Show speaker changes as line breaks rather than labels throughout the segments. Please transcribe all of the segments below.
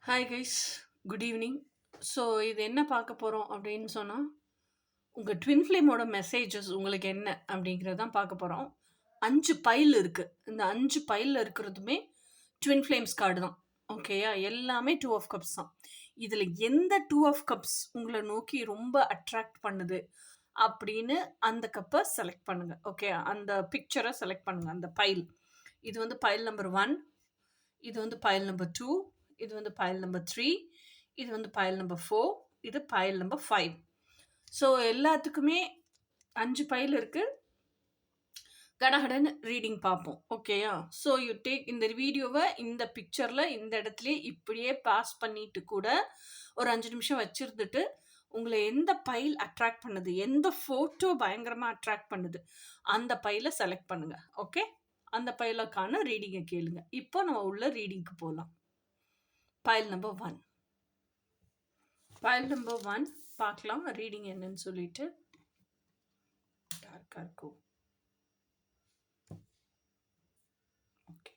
Hi guys, good evening. So இது என்ன பார்க்க போகிறோம் அப்படின்னு சொன்னால், உங்கள் ட்வின் ஃப்ளேமோட மெசேஜஸ் உங்களுக்கு என்ன அப்படிங்கிறது தான் பார்க்க போகிறோம். 5 பைல் இருக்குது. இந்த 5 பைலில் இருக்கிறதுமே ட்வின் ஃப்ளேம்ஸ் கார்டு தான். ஓகேயா? எல்லாமே 2 ஆஃப் கப்ஸ் தான். இதில் எந்த 2 ஆஃப் கப்ஸ் உங்களை நோக்கி ரொம்ப அட்ராக்ட் பண்ணுது அப்படின்னு அந்த கப்பை செலக்ட் பண்ணுங்கள். ஓகே, அந்த பிக்சரை செலக்ட் பண்ணுங்கள். அந்த பைல், இது வந்து பைல் நம்பர் 1, இது வந்து பைல் நம்பர் 2, இது வந்து பைல் நம்பர் 3, இது வந்து பைல் நம்பர் 4, இது பைல் நம்பர் 5. ஸோ எல்லாத்துக்குமே 5 பைல் இருக்கு. கடகடன்னு ரீடிங் பார்ப்போம். ஓகேயா? ஸோ யூ டேக் இந்த வீடியோவை இந்த பிக்சரில் இந்த இடத்துல இப்படியே பாஸ் பண்ணிட்டு கூட ஒரு 5 நிமிஷம் வச்சிருந்துட்டு உங்களை எந்த பைல் அட்ராக்ட் பண்ணுது, எந்த ஃபோட்டோ பயங்கரமாக அட்ராக்ட் பண்ணுது, அந்த பைலை செலக்ட் பண்ணுங்க. ஓகே, அந்த பைலுக்கான ரீடிங்கை கேளுங்க. இப்போ நம்ம உள்ள ரீடிங்க்கு போகலாம். பைல் நம்பர் 1, பைல் நம்பர் 1 பார்க்கலாம் ரீடிங் என்னன்னு சொல்லிட்டு. டார்க்காக இருக்கும். ஓகே,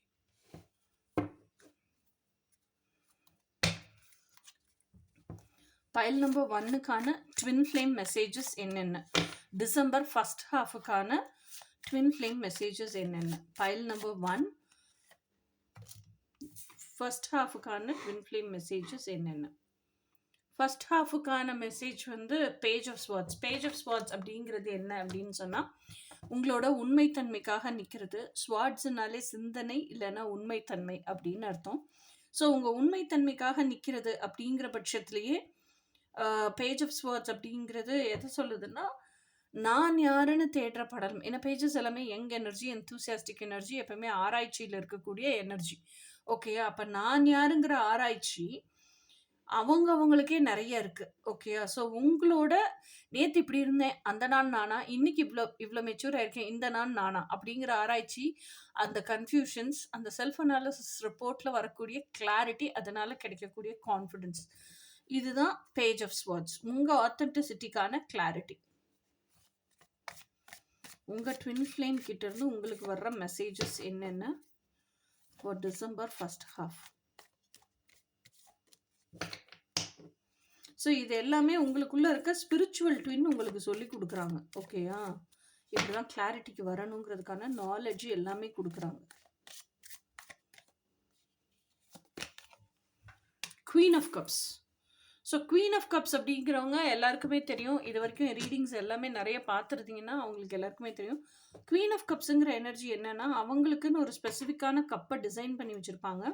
பைல் நம்பர் 1க்கான ட்வின் ஃப்ளேம் மெசேஜஸ் என்னென்ன, டிசம்பர் ஃபர்ஸ்ட் ஹாஃபுக்கான ட்வின் ஃப்ளேம் மெசேஜஸ் என்னென்ன. பைல் நம்பர் 1 ஃபர்ஸ்ட் ஹாஃபுக்கான ட்வின் ஃப்ளேம் மெசேஜஸ் என்னென்ன. ஃபர்ஸ்ட் ஹாஃபுக்கான மெசேஜ் வந்து page of swords. Page of swords அப்படிங்கிறது என்ன அப்படின்னு சொன்னால், உங்களோட உண்மைத்தன்மைக்காக நிற்கிறது. ஸ்வார்ட்ஸ்னாலே சிந்தனை இல்லைன்னா உண்மைத்தன்மை அப்படின்னு அர்த்தம். ஸோ உங்கள் உண்மைத்தன்மைக்காக நிற்கிறது அப்படிங்கிற பட்சத்துலேயே பேஜ் ஆஃப் ஸ்வார்ட்ஸ் அப்படிங்கிறது எதை சொல்லுதுன்னா, நான் யாருன்னு தேடுற படம். ஏன்னா பேஜஸ் எல்லாமே யங் எனர்ஜி, என்தூசியாஸ்டிக் எனர்ஜி, எப்பவுமே ஆராய்ச்சியில் இருக்கக்கூடிய எனர்ஜி. ஓகேயா? அப்போ நான் யாருங்கிற ஆராய்ச்சி அவங்களுக்கே நிறைய இருக்குது. ஓகேயா? ஸோ உங்களோட நேற்று இப்படி இருந்தேன், அந்த நான் நானா, இன்னைக்கு இவ்வளோ மெச்சூராக இருக்கேன், இந்த நான் நானா அப்படிங்கிற ஆராய்ச்சி, அந்த கன்ஃபியூஷன்ஸ், அந்த செல்ஃப் அனாலிசிஸ் ரிப்போர்ட்டில் வரக்கூடிய கிளாரிட்டி, அதனால் கிடைக்கக்கூடிய கான்ஃபிடென்ஸ், இதுதான் பேஜ் ஆஃப் ஸ்வார்ட்ஸ். உங்கள் ஆத்தென்டிசிட்டிக்கான கிளாரிட்டி. உங்கள் ட்வின் ஃப்ளேம் கிட்டேருந்து உங்களுக்கு வர்ற மெசேஜஸ் என்னென்ன for December first half. So இது எல்லாமே உங்களுக்குள்ளே இருக்க ஸ்பிரிச்சுவல் ட்வின் உங்களுக்கு சொல்லி கொடுக்குறாங்க. ஓகேயா? இப்படிதான் கிளாரிட்டிக்கு வரணுங்கிறதுக்கான நாலேஜ் எல்லாமே கொடுக்குறாங்க. Queen of cups. So queen of cups அப்படிங்கிறவங்க எல்லாருக்குமே தெரியும். இது வரைக்கும் ரீடிங்ஸ் எல்லாமே நிறைய பார்த்துருந்தீங்கன்னா அவங்களுக்கு எல்லாருக்குமே தெரியும். குவீன் ஆஃப் கப்ஸுங்கிற எனர்ஜி என்னன்னா, அவங்களுக்குன்னு ஒரு ஸ்பெசிஃபிக்கான கப்பை டிசைன் பண்ணி வச்சுருப்பாங்க.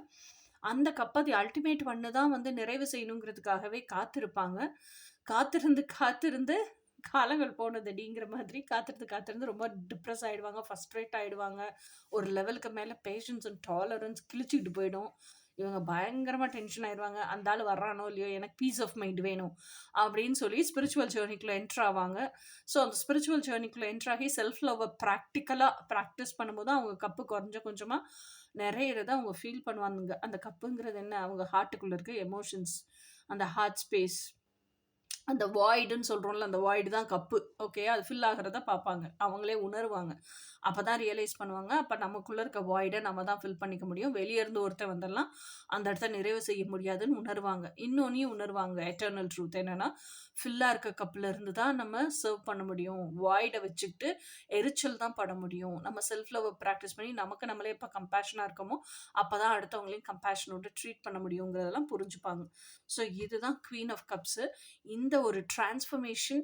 அந்த கப்பை அது அல்டிமேட் ஒன்று தான் வந்து நிறைவு செய்யணுங்கிறதுக்காகவே காத்திருப்பாங்க. காத்திருந்து காலங்கள் போனது அப்படிங்கிற மாதிரி காத்திருந்து ரொம்ப டிப்ரெஸ் ஆகிடுவாங்க, ஃபஸ்ட்ரேட் ஆகிடுவாங்க. ஒரு லெவலுக்கு மேலே பேஷன்ஸ் அண்ட் டாலரன்ஸ் கிழிச்சிக்கிட்டு போயிடும். இவங்க பயங்கரமாக டென்ஷன் ஆயிடுவாங்க. அந்த ஆள் வர்றானோ இல்லையோ, எனக்கு பீஸ் ஆஃப் மைண்ட் வேணும் அப்படின்னு சொல்லி ஸ்பிரிச்சுவல் ஜேர்னிக்குள்ளே என்ட்ரு ஆவாங்க. ஸோ அந்த ஸ்பிரிச்சுவல் ஜேர்னிக்குள்ளே என்ட்ரு ஆகி செல்ஃப் லவ்வை ப்ராக்டிக்கலாக ப்ராக்டிஸ் பண்ணும்போது அவங்க கப்பு கொஞ்சமாக நிறையிறத அவங்க ஃபீல் பண்ணுவாங்க. அந்த கப்புங்கிறது என்ன, அவங்க ஹார்ட்டுக்குள்ளே இருக்க எமோஷன்ஸ், அந்த ஹார்ட் ஸ்பேஸ், அந்த வாய்டுன்னு சொல்கிறோம்ல, அந்த வாய்டு தான் கப்பு. ஓகே, அது ஃபில் ஆகிறத பார்ப்பாங்க, அவங்களே உணர்வாங்க. அப்போ தான் ரியலைஸ் பண்ணுவாங்க, அப்போ நமக்குள்ளே இருக்க வாய்டை நம்ம தான் ஃபில் பண்ணிக்க முடியும். வெளியே இருந்து ஒருத்தர் வந்தெல்லாம் அந்த இடத்த நிறைவு செய்ய முடியாதுன்னு உணர்வாங்க. இன்னொன்னையும் உணர்வாங்க, எட்டர்னல் ட்ரூத் என்னென்னா, ஃபில்லாக இருக்க கப்பில் இருந்து தான் நம்ம சர்வ் பண்ண முடியும். வாய்டை வச்சுக்கிட்டு எரிச்சல் தான் பட முடியும். நம்ம செல்ஃப் லவ் ப்ராக்டிஸ் பண்ணி நமக்கு நம்மளே எப்போ கம்பேஷனாக இருக்கோமோ அப்போ தான் அடுத்தவங்களையும் கம்பேஷனோடு ட்ரீட் பண்ண முடியுங்கிறதெல்லாம் புரிஞ்சுப்பாங்க. ஸோ இதுதான் குவீன் ஆஃப் கப்ஸு. இந்த ஒரு டிரான்ஸ்ஃபர்மேஷன்,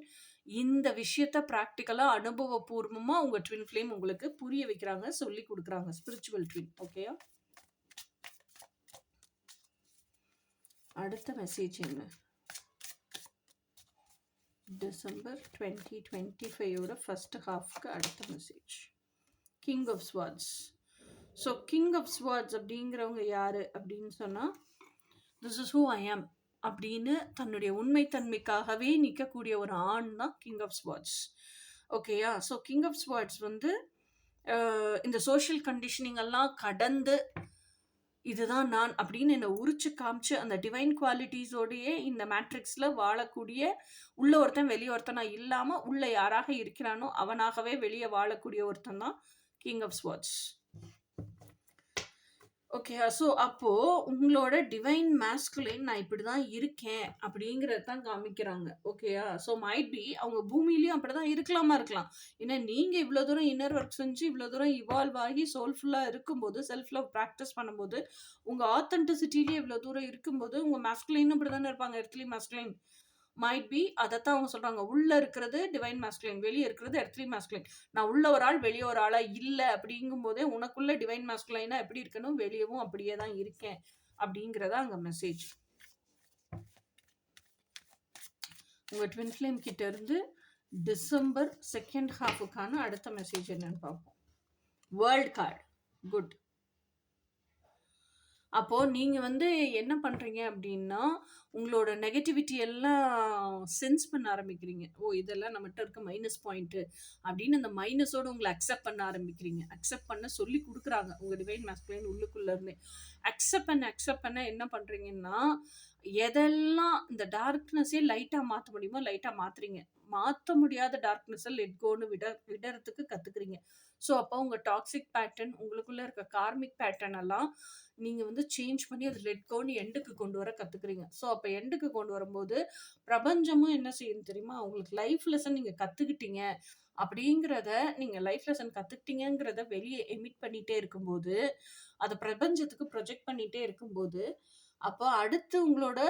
இந்த விஷயத்த ப்ராக்டிக்கலாக அனுபவபூர்வமாக உங்கள் ட்வின் ஃப்ளேம் உங்களுக்கு புரிய வைக்கிறாங்க, சொல்லி கொடுக்குறாங்க. Spiritual twin. ஓகேயா? அடுத்த மெசேஜ் என்ன, டிசம்பர் 2025 ஃபர்ஸ்ட் ஹாஃப்க்கு அடுத்த message. King of swords. So king of swords அப்படிங்கிறவங்க யார் அப்படின்னு சொன்னால், திஸ் இஸ் ஹூ ஐ ஆம் அப்படின்னு தன்னுடைய உண்மைத்தன்மைக்காகவே நிற்கக்கூடிய ஒரு ஆண் தான் கிங் ஆஃப் ஸ்வார்ட்ஸ். ஓகேயா? ஸோ கிங் ஆஃப் ஸ்வார்ட்ஸ் வந்து இந்த சோஷியல் கண்டிஷனிங் எல்லாம் கடந்து இதுதான் நான் அப்படின்னு என்னை உரிச்சு காமிச்சு அந்த டிவைன் குவாலிட்டிஸோடையே இந்த மேட்ரிக்ஸில் வாழக்கூடிய, உள்ள ஒருத்தன் வெளியே ஒருத்தனா இல்லாமல் உள்ள யாராக இருக்கிறானோ அவனாகவே வெளியே வாழக்கூடிய ஒருத்தன் தான் king of swords. Okay. So அப்போ உங்களோட டிவைன் மாஸ்குலின் நான் இப்படிதான் இருக்கேன் அப்படிங்கிறத தான் காமிக்கிறாங்க. ஓகேயா? ஸோ மைட் பி அவங்க பூமியிலயும் அப்படிதான் இருக்கலாம். ஏன்னா நீங்க இவ்வளோ தூரம் இன்னர் ஒர்க் செஞ்சு இவ்வளோ தூரம் இவால்வ் ஆகி சோல்ஃபுல்லா இருக்கும்போது, செல்ஃப் லவ் பிராக்டிஸ் பண்ணும்போது, உங்க ஆத்தென்டிசிட்டிலயே இவ்வளோ தூரம் இருக்கும்போது, உங்க மாஸ்குலினும் இப்படிதானே இருப்பாங்க. எர்த்லி மாஸ்குலின் மைட் பி அதத்தான் அவங்க சொல்றாங்க. உள்ள இருக்கிறது டிவைன் மாஸ்குலின், வெளிய இருக்கிறது எர்த்லி மாஸ்குலின். நான் உள்ள ஒரு ஆள், வெளிய ஒரு ஆளா இல்ல அப்படிங்கும்போதே, உனக்குள்ள டிவைன் மாஸ்குலைனா எப்படி இருக்கணும், வெளியவும் அப்படியே தான் இருக்கேன் அப்படிங்கிறதா அங்க மெசேஜ். உங்க ட்வின் ஃப்ளேம் கிட்ட இருந்து டிசம்பர் செகண்ட் ஹாஃபுக்கான அடுத்த மெசேஜ் என்னன்னு பார்ப்போம். World card. குட். அப்போ நீங்க வந்து என்ன பண்றீங்க அப்படின்னா, உங்களோட நெகட்டிவிட்டி எல்லாம் சென்ஸ் பண்ண ஆரம்பிக்கிறீங்க. ஓ! இதெல்லாம் நம்மட்ட இருக்க மைனஸ் பாயிண்ட்டு அப்படின்னு அந்த மைனஸோட உங்கள அக்செப்ட் பண்ண ஆரம்பிக்கிறீங்க. அக்செப்ட் பண்ண சொல்லிக் குடுக்குறாங்க. உங்க டிவைன் மாஸ்குலின் உள்ளுக்குள்ள இருந்தே. அக்செப்ட் பண்ண என்ன பண்றீங்கன்னா, எதெல்லாம் இந்த டார்க்னஸே லைட்டா மாத்த முடியுமோ லைட்டா மாத்துறீங்க. மாத்த முடியாத டார்க்னஸ லெட் கோன்னு விடறதுக்கு கத்துக்கிறீங்க. ஸோ, அப்போ உங்க டாக்ஸிக் பேட்டர்ன், உங்களுக்குள்ள இருக்க கார்மிக் பேட்டர்ன் எல்லாம் நீங்க வந்து சேஞ்ச் பண்ணி அது லெட் கோன்னு எண்டுக்கு கொண்டு வர கத்துக்கிறீங்க. ஸோ, அப்ப எண்டுக்கு கொண்டு வரும்போது, பிரபஞ்சமும் என்ன செய்யும் தெரியுமா? உங்களுக்கு லைஃப் லெசன் நீங்க கத்துக்கிட்டீங்க அப்படிங்கிறத, நீங்க லைஃப் லெசன் கத்துக்கிட்டீங்கங்கிறத வெளிய எமிட் பண்ணிட்டே இருக்கும்போது, அத பிரபஞ்சத்துக்கு ப்ரொஜெக்ட் பண்ணிட்டே இருக்கும்போது, அப்ப அடுத்து உங்களோட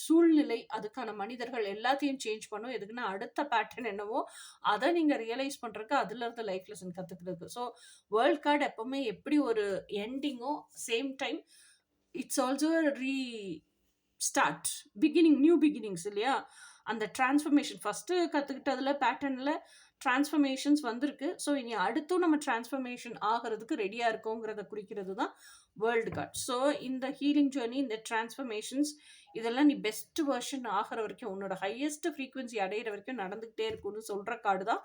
சூழ்நிலை, அதுக்கான மனிதர்கள் எல்லாத்தையும் சேஞ்ச் பண்ணும். எதுக்குன்னா, அடுத்த பேட்டர்ன் என்னவோ, அத நீங்க ரியலைஸ் பண்றதுக்கு அதுலருந்து லைஃப் லெசன் கத்துக்கிறதுக்கு. ஸோ, வேர்ல்ட் கார்ட் எப்பவுமே எப்படி ஒரு எண்டிங்கோ, same time it's also start. New beginnings இல்லையா? அந்த டிரான்ஸ்ஃபர்மேஷன் ஃபர்ஸ்ட்டு கத்துக்கிட்டதுல பேட்டர்ன்ல டிரான்ஸ்ஃபர்மேஷன்ஸ் வந்திருக்கு. ஸோ, இனி அடுத்தும் நம்ம டிரான்ஸ்ஃபர்மேஷன் ஆகுறதுக்கு ரெடியா இருக்கோங்கிறத குறிக்கிறது தான் வேர்ல்ட் கார்ட். ஸோ, இந்த ஹீலிங் ஜர்னி, இந்த டிரான்ஸ்ஃபர்மேஷன்ஸ் இதெல்லாம் நீ பெஸ்ட் வெர்ஷன் ஆகுற வரைக்கும், உன்னோட ஹையஸ்ட் ஃப்ரீக்வென்சி அடையிற வரைக்கும் நடந்துகிட்டே இருக்கும்னு சொல்ற கார்டு தான்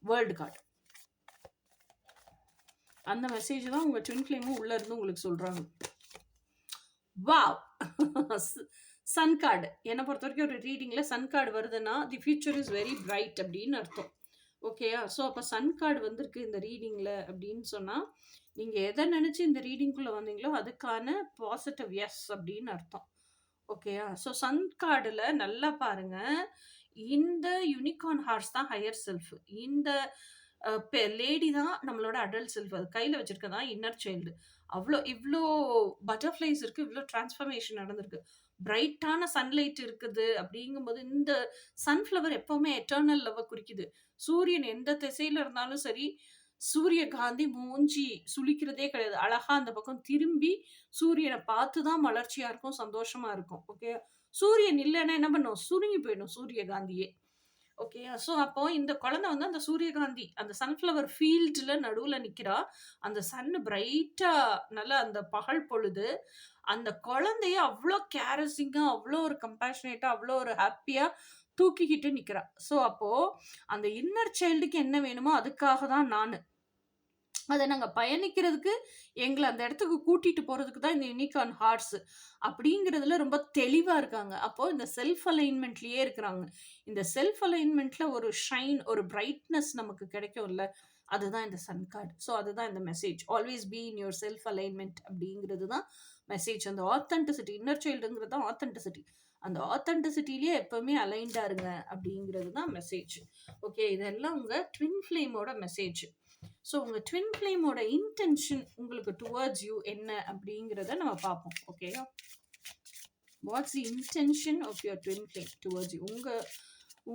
வேர்ல்ட் கார்டு. அந்த மெசேஜ் தான் உங்க ட்வின் ஃப்ளேமும் உள்ள இருந்து உங்களுக்கு சொல்றாங்க. வாவ்! Sun card. என்ன பொறுத்த வரைக்கும் ஒரு ரீடிங்ல சன் கார்டு வருதுன்னா, the future is very bright அப்படின்னு அர்த்தம். ஓகேயா? ஸோ, அப்ப சன் கார்டு வந்திருக்கு இந்த ரீடிங்ல அப்படின்னு சொன்னா, நீங்க எத நெனச்சு இந்த ரீடிங்குள்ள வந்தீங்களோ, அதுக்கான பாசிட்டிவ் எஸ் அப்படின்னு அர்த்தம். ஓகேயா? ஸோ, சன் கார்டுல நல்லா பாருங்க. இந்த யூனிகார்ன் ஹார்ஸ் தான் ஹையர் செல்ஃப். இந்த லேடி தான் நம்மளோட அடல்ட் செல்ஃப். அது கையில வச்சிருக்கது தான் இன்னர் சைல்டு. இவ்ளோ பட்டர்ஃப்ளைஸ் இருக்கு. இவ்ளோ டிரான்ஸ்ஃபர்மேஷன் நடந்திருக்கு. பிரைட்டான சன்லைட் இருக்குது அப்படிங்கும்போது, இந்த சன்ஃப்ளவர் எப்பவுமே எட்டர்னல் லவ்வ குறிக்குது. சூரியன் எந்த திசையில இருந்தாலும் சரி, சூரியகாந்தி மூஞ்சி சுளிக்கிறதே கிடையாது. அழகா அந்த பக்கம் திரும்பி சூரியன பார்த்து தான் மலர்ச்சியா இருக்கும், சந்தோஷமா இருக்கும். ஓகே. சூரியன் இல்லன்னா என்ன பண்ணும்? சுருங்கி போயிடும் சூரியகாந்தியே. ஓகேயா? ஸோ, அப்போ இந்த குழந்தை வந்து அந்த சூரியகாந்தி, அந்த சன்ஃப்ளவர் ஃபீல்டுல நடுவுல நிக்கிறா. அந்த சன் பிரைட்டா நல்லா அந்த பகல் பொழுது, அந்த குழந்தைய அவ்ளோ கேரசிங்கா, அவ்ளோ ஒரு கம்பேஷனேட்டா, அவ்ளோ ஒரு ஹேப்பியா தூக்கிக்கிட்டு நிக்கிறா. ஸோ, அப்போ அந்த இன்னர் சைல்டுக்கு என்ன வேணுமோ அதுக்காக தான் நானு. அத நாங்க பயணிக்கிறதுக்கு, எங்கள அந்த இடத்துக்கு கூட்டிட்டு போறதுக்கு தான் இந்த யூனிகார்ன் ஹார்ஸ் அப்படிங்கிறதுல ரொம்ப தெளிவா இருக்காங்க. அப்போ இந்த செல்ஃப் அலைன்மென்ட்லயே இருக்கிறாங்க. இந்த செல்ஃப் அலைன்மென்ட்ல ஒரு ஷைன், ஒரு பிரைட்னஸ் நமக்கு கிடைக்கும்ல. அதுதான் இந்த சன் கார்ட். ஸோ, அதுதான் இந்த message. Always be in your self alignment அப்படிங்கிறது தான் மெசேஜ். அந்த ஆத்தென்டிசிட்டி, இன்னர் சைல்டுங்கிறது தான் ஆத்தென்டிசிட்டி. அந்த ஆத்தென்டிசிட்டிலயே எப்பவுமே அலைன்டா இருங்க அப்படிங்கிறது தான் மெசேஜ். ஓகே. இதெல்லாம் உங்க ட்வின் ஃப்ளேமோட மெசேஜ். ஸோ, உங்க ட்வின் ஃப்ளேமோட இன்டென்ஷன் உங்களுக்கு டுவர்ட்ஸ் யூ என்ன அப்படிங்கிறத நம்ம பார்ப்போம். ஓகேயா? What's the intention of your twin flame towards you?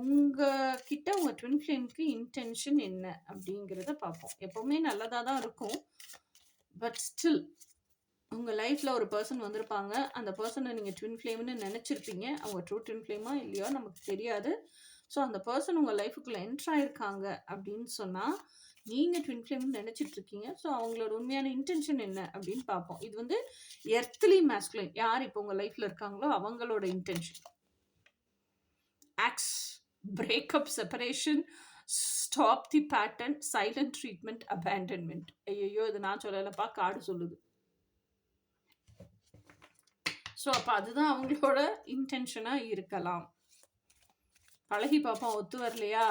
உங்க கிட்ட உங்க ட்வின் ஃப்ளேம்க்கு இன்டென்ஷன் என்ன அப்படிங்கிறத பார்ப்போம். எப்பவுமே நல்லதா தான் இருக்கும். பட் ஸ்டில் உங்க லைஃப்ல ஒரு பர்சன் வந்திருப்பாங்க. அந்த பர்சன நீங்க ட்வின் ஃப்ளேம்னு நெனச்சிருப்பீங்க. அவங்க ட்ரூ ட்வின் ஃப்ளேமா இல்லையோ நமக்கு தெரியாது. ஸோ, அந்த பர்சன் உங்க லைஃப்க்குள்ள என்டர் ஆயிருக்காங்க அப்படின்னு சொன்னா, நீங்க ட்வின் ஃப்ளேம்னு நெனச்சிட்டு இருக்கீங்க. ஸோ, அவங்களோட உண்மையான இன்டென்ஷன் என்ன அப்படின்னு பார்ப்போம். இது வந்து எர்த்லி மாஸ்குலின் யார் இப்போ உங்க லைஃப்ல இருக்காங்களோ அவங்களோட intention. Axe, breakup, separation, stop the pattern, silent treatment, abandonment. ஐயையோ! இது நான் சொல்லலப்பா, கார்டு சொல்லுது. ஸோ, அப்ப அதுதான் அவங்களோட இன்டென்ஷனா இருக்கலாம். பழகி பார்ப்போம். ஒத்து வரலையா?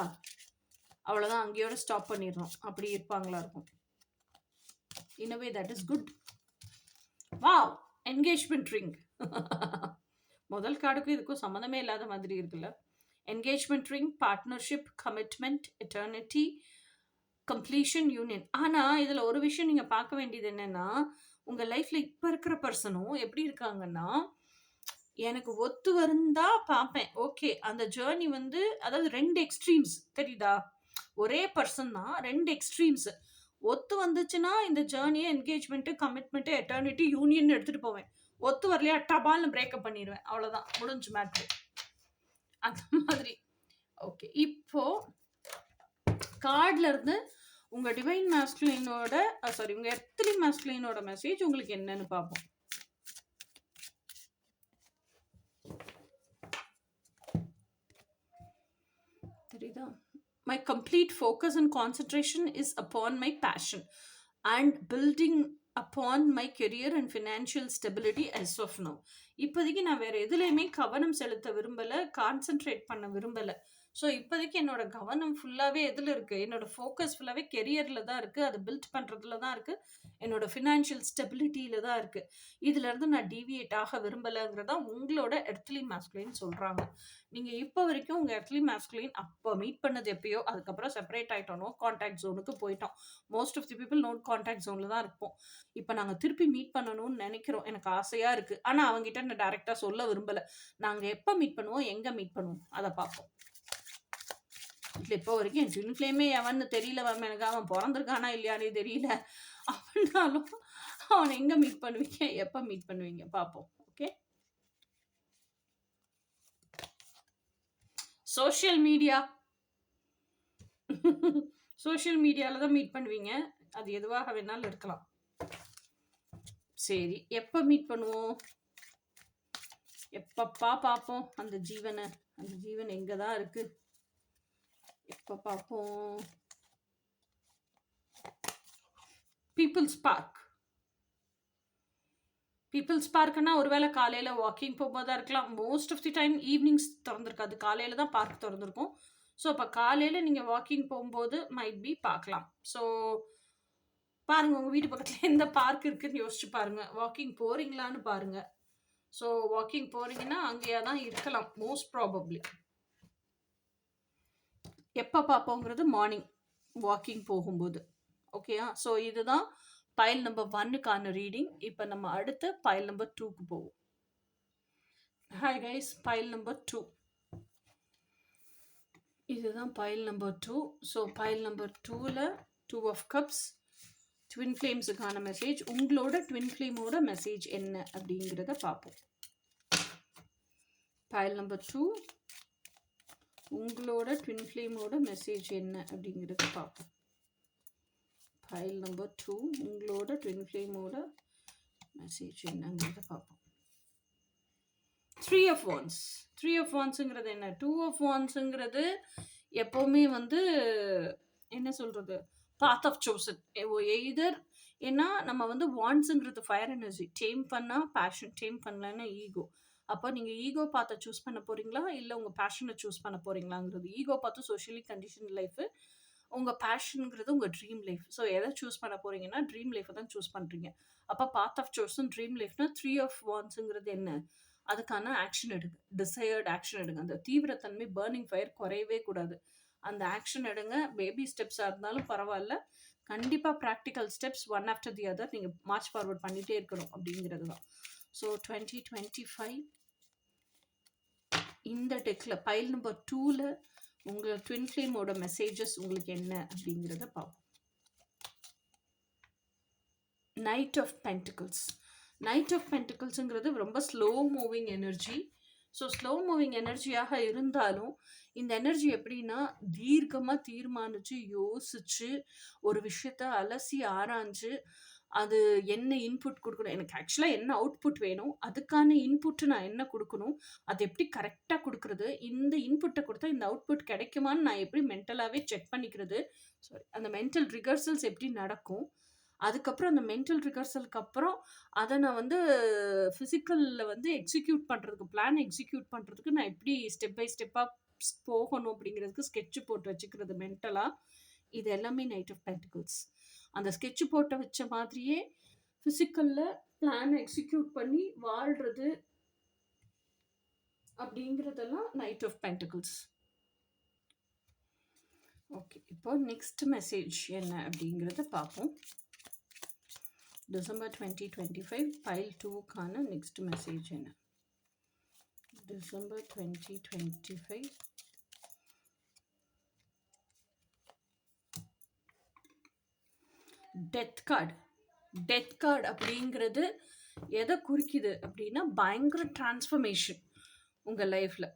அவ்வளோதான், அங்கேயோட ஸ்டாப் பண்ணிடுறோம். அப்படி இருப்பாங்களா இருக்கும். In a way that is good. Wow! Engagement ring. முதல் கார்டுக்கும் இதுக்கும் சம்மந்தமே இல்லாத மாதிரி இருக்குல்ல. Engagement ring, partnership, commitment, eternity, completion, union. ஆனா, இதுல ஒரு விஷயம் நீங்க பார்க்க வேண்டியது என்னன்னா, உங்க லைஃப்ல இப்ப இருக்கிற பெர்சனும் எப்படி இருக்காங்கன்னா, எனக்கு ஒத்து வருந்தா பார்ப்பேன். ஓகே. அந்த ஜர்னி வந்து அதாவது 2 எக்ஸ்ட்ரீம்ஸ் தெரியுதா? ஒரே பெர்சன் தான் 2 எக்ஸ்ட்ரீம்ஸ். ஒத்து வந்துச்சுன்னா, இந்த ஜர்னிய என்கேஜ்மென்ட், கமிட்மென்ட், எட்டர்னிட்டி, யூனியன் எடுத்துட்டு போவேன். ஒத்து வரலையா டபால்னு பிரேக்கப் பண்ணிருவேன். அவ்வளோதான். முடிஞ்சு மேட்ரு. அந்த மாதிரி. ஓகே. இப்போ கார்ட்ல இருந்து உங்க டிவைன் மாஸ்குலினோட சாரி உங்க எர்த்லி மாஸ்குலினோட மெசேஜ் உங்களுக்கு என்னன்னு பார்ப்போம். தெரியுதா? My complete focus and concentration is upon my passion and building upon my career and financial stability as of now. இப்போதைக்கு நான் வேற எதுலையுமே கவனம் செலுத்த விரும்பல, கான்சென்ட்ரேட் பண்ண விரும்பல. ஸோ இப்போதைக்கு என்னோட கவனம் ஃபுல்லாவே எதுல இருக்கு? என்னோட ஃபோக்கஸ் ஃபுல்லாவே கெரியர்ல தான் இருக்கு. அத பில்ட் பண்றதுல தான் இருக்கு. என்னோட ஃபினான்ஷியல் ஸ்டெபிலிட்டியில தான் இருக்கு. இதுலருந்து நான் டீவியேட் ஆக விரும்பலங்கிறத உங்களோட எர்த்லி மாஸ்குலின் சொல்றாங்க. நீங்க இப்போ வரைக்கும் உங்க எர்த்லி மாஸ்குலின் அப்போ மீட் பண்ணது எப்பயோ, அதுக்கப்புறம் செப்பரேட் ஆயிட்டோம். நோ கான்டாக்ட் ஜோனுக்கு போயிட்டோம். Most of the people no contact ஜோன்ல தான் இருப்போம். இப்போ நாங்க திருப்பி மீட் பண்ணணும்னு நினைக்கிறோம். எனக்கு ஆசையா இருக்கு. ஆனா அவங்ககிட்ட நான் டைரக்டா சொல்ல விரும்பல. நாங்க எப்ப மீட் பண்ணுவோம், எங்க மீட் பண்ணுவோம் அத பார்ப்போம். இல்ல இப்போ வரைக்கும் என் ட்வின் ஃப்ளேமே எவன்னு தெரியல மேம். எனக்கு அவன் பிறந்திருக்கானா இல்லையானே தெரியல. அப்படின்னாலும் அவனை எங்க மீட் பண்ணுவீங்க, எப்ப மீட் பண்ணுவீங்க பார்ப்போம். ஓகே. சோஷியல் மீடியா சோஷியல் மீடியால தான் மீட் பண்ணுவீங்க. அது எதுவாக வேணாலும் இருக்கலாம். சரி, எப்ப மீட் பண்ணுவோம், எப்பப்பா பார்ப்போம் அந்த ஜீவனை? அந்த ஜீவன் எங்க தான் இருக்கு, எப்ப பார்ப்போம்? Peoples park. பீப்புள்ஸ் பார்க்னா ஒருவேளை காலையில வாக்கிங் போகும்போதா இருக்கலாம். Most of the time evenings திறந்திருக்காது. காலையில தான் பார்க் திறந்திருக்கும். ஸோ அப்போ காலையில நீங்க வாக்கிங் போகும்போது மைட் பி பார்க்கலாம். ஸோ பாருங்க உங்க வீட்டு பக்கத்துல எந்த பார்க் இருக்குன்னு யோசிச்சு பாருங்க. வாக்கிங் போறீங்களான்னு பாருங்க. ஸோ வாக்கிங் போறீங்கன்னா அங்கேயா தான் இருக்கலாம் மோஸ்ட் ப்ராபப்ளி. எப்போ பார்ப்போங்கிறது மார்னிங் வாக்கிங் போகும்போது. ஓகேயா? ஸோ இதுதான் பைல் நம்பர் 1க்கான ரீடிங். இப்போ நம்ம அடுத்த பைல் நம்பர் 2க்கு போவோம். Hi guys, file number 2. இதுதான் file number 2. So file number 2ல 2 ஆஃப் கப்ஸ், ட்வின் ஃப்ளேம்ஸுக்கான மெசேஜ். உங்களோட ட்வின் ஃப்ளேமோட மெசேஜ் என்ன அப்படிங்கிறத பார்ப்போம். பைல் நம்பர் 2, உங்களோட ட்வின் ஃப்ளேமோட மெசேஜ் என்ன அப்படிங்கிறத பார்ப்போம். பைல் நம்பர் 2, உங்களோட ட்வின் ஃப்ளேமோட மெசேஜ் என்னங்கிறத பார்ப்போம். 3 ஆஃப் வான்ஸ். 3 ஆஃப் வான்ஸுங்கிறது என்ன? 2 ஆஃப் வான்ஸுங்கிறது எப்போவுமே வந்து என்ன சொல்கிறது, பாத் ஆஃப் சோசன். எய்தர் ஏன்னா நம்ம வந்து வான்ஸுங்கிறது ஃபயர் எனர்ஜி. டேம் பண்ணால் பேஷன், டேம் பண்ணலன்னா ஈகோ. அப்போ நீங்கள் ஈகோ பார்த்த சூஸ் பண்ண போகிறீங்களா, இல்லை உங்கள் பேஷனை சூஸ் பண்ண போகிறீங்களாங்கிறது. ஈகோ பார்த்து சோஷியலி கண்டிஷன் லைஃபு, உங்கள் பேஷனுங்கிறது உங்கள் ட்ரீம் லைஃப். ஸோ எதை சூஸ் பண்ண போகிறீங்கன்னா ட்ரீம் லைஃப்பை தான் சூஸ் பண்ணுறீங்க. அப்போ பாத் ஆஃப் சோசன் ட்ரீம் லைஃப்னா 3 ஆஃப் வான்ஸுங்கிறது என்ன? அதுக்கான ஆக்ஷன் எடுங்க. டிசையர்ட் ஆக்ஷன் எடுங்க. அந்த தீவிரத்தன்மை, பர்னிங் ஃபயர் குறையவே கூடாது. அந்த ஆக்ஷன் எடுங்க. பேபி ஸ்டெப்ஸாக இருந்தாலும் பரவாயில்ல. கண்டிப்பாக practical steps one after the other நீங்கள் மார்ச் ஃபார்வர்ட் பண்ணிகிட்டே இருக்கணும் அப்படிங்கிறது தான். ஸோ 2025 இந்த டெக்கில் பைல் நம்பர் 2ல உங்கள் ட்வின் ஃப்ளேமோட மெசேஜஸ் உங்களுக்கு என்ன அப்படிங்கிறத பார்ப்போம். Knight of pentacles. Knight of பென்டிகிள்ஸுங்கிறது ரொம்ப slow moving energy. So slow moving எனர்ஜியாக இருந்தாலும் இந்த எனர்ஜி எப்படின்னா தீர்க்கமாக தீர்மானித்து யோசித்து ஒரு விஷயத்த அலசி ஆராய்ஞ்சு அது என்ன இன்புட் கொடுக்கணும், எனக்கு ஆக்சுவலாக என்ன அவுட்புட் வேணும், அதுக்கான இன்புட்டு நான் என்ன கொடுக்கணும், அது எப்படி கரெக்டாக கொடுக்குறது, இந்த இன்புட்டை கொடுத்தா இந்த அவுட்புட் கிடைக்குமான்னு நான் எப்படி மென்டலாகவே செக் பண்ணிக்கிறது, சாரி அந்த மென்டல் ரிகர்சல்ஸ் எப்படி நடக்கும், அதுக்கப்புறம் அந்த மென்டல் ரிகர்சலுக்கு அப்புறம் அதை நான் வந்து ஃபிசிக்கலில் வந்து எக்ஸிக்யூட் பண்ணுறதுக்கு, பிளான் எக்ஸிக்யூட் பண்ணுறதுக்கு நான் எப்படி ஸ்டெப் பை ஸ்டெப்பாக போகணும் அப்படிங்கிறதுக்கு ஸ்கெட்சு போட்டு வச்சுக்கிறது மென்டலாக. இது எல்லாமே நைட் ஆஃப் பென்டிகிள்ஸ். அந்த ஸ்கெட்சு போட்டு வச்ச மாதிரியே ஃபிசிக்கலில் பிளான் எக்ஸிக்யூட் பண்ணி வாழ்றது அப்படிங்கிறதெல்லாம் நைட் ஆஃப் பென்டிகிள்ஸ். ஓகே, இப்போ நெக்ஸ்ட் மெசேஜ் என்ன அப்படிங்கிறத பார்ப்போம். டிசம்பர் 2025 பைல் 2க்கான நெக்ஸ்ட் மெசேஜ் என்ன? December 2025 death card. Death card அப்படிங்கிறது எதை குறிக்குது அப்படின்னா பயங்கர டிரான்ஸ்ஃபர்மேஷன் உங்கள் லைஃப்பில்.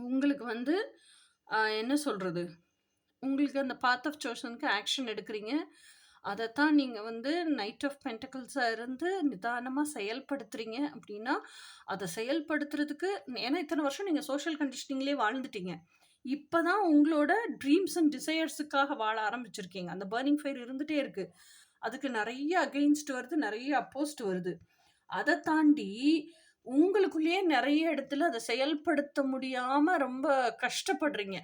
உங்களுக்கு வந்து என்ன சொல்கிறது, உங்களுக்கு அந்த பாத் ஆஃப் சோஷனுக்கு ஆக்ஷன் எடுக்கிறீங்க. அதைத்தான் நீங்கள் வந்து நைட் ஆஃப் பென்டக்கிள்ஸாக இருந்து நிதானமாக செயல்படுத்துறீங்க அப்படின்னா அதை செயல்படுத்துறதுக்கு, ஏன்னா இத்தனை வருஷம் நீங்கள் சோஷியல் கண்டிஷனிங்லேயே வாழ்ந்துட்டீங்க. இப்போ தான் உங்களோட ட்ரீம்ஸ் அண்ட் டிசையர்ஸுக்காக வாழ ஆரம்பிச்சிருக்கீங்க. அந்த பர்னிங் ஃபயர் இருந்துகிட்டே இருக்குது. அதுக்கு நிறைய அகெயின்ஸ்ட் வருது, நிறைய அப்போஸ்ட் வருது. அதை தாண்டி உங்களுக்குள்ளேயே நிறைய இடத்துல அதை செயல்படுத்த முடியாமல் ரொம்ப கஷ்டப்படுறீங்க.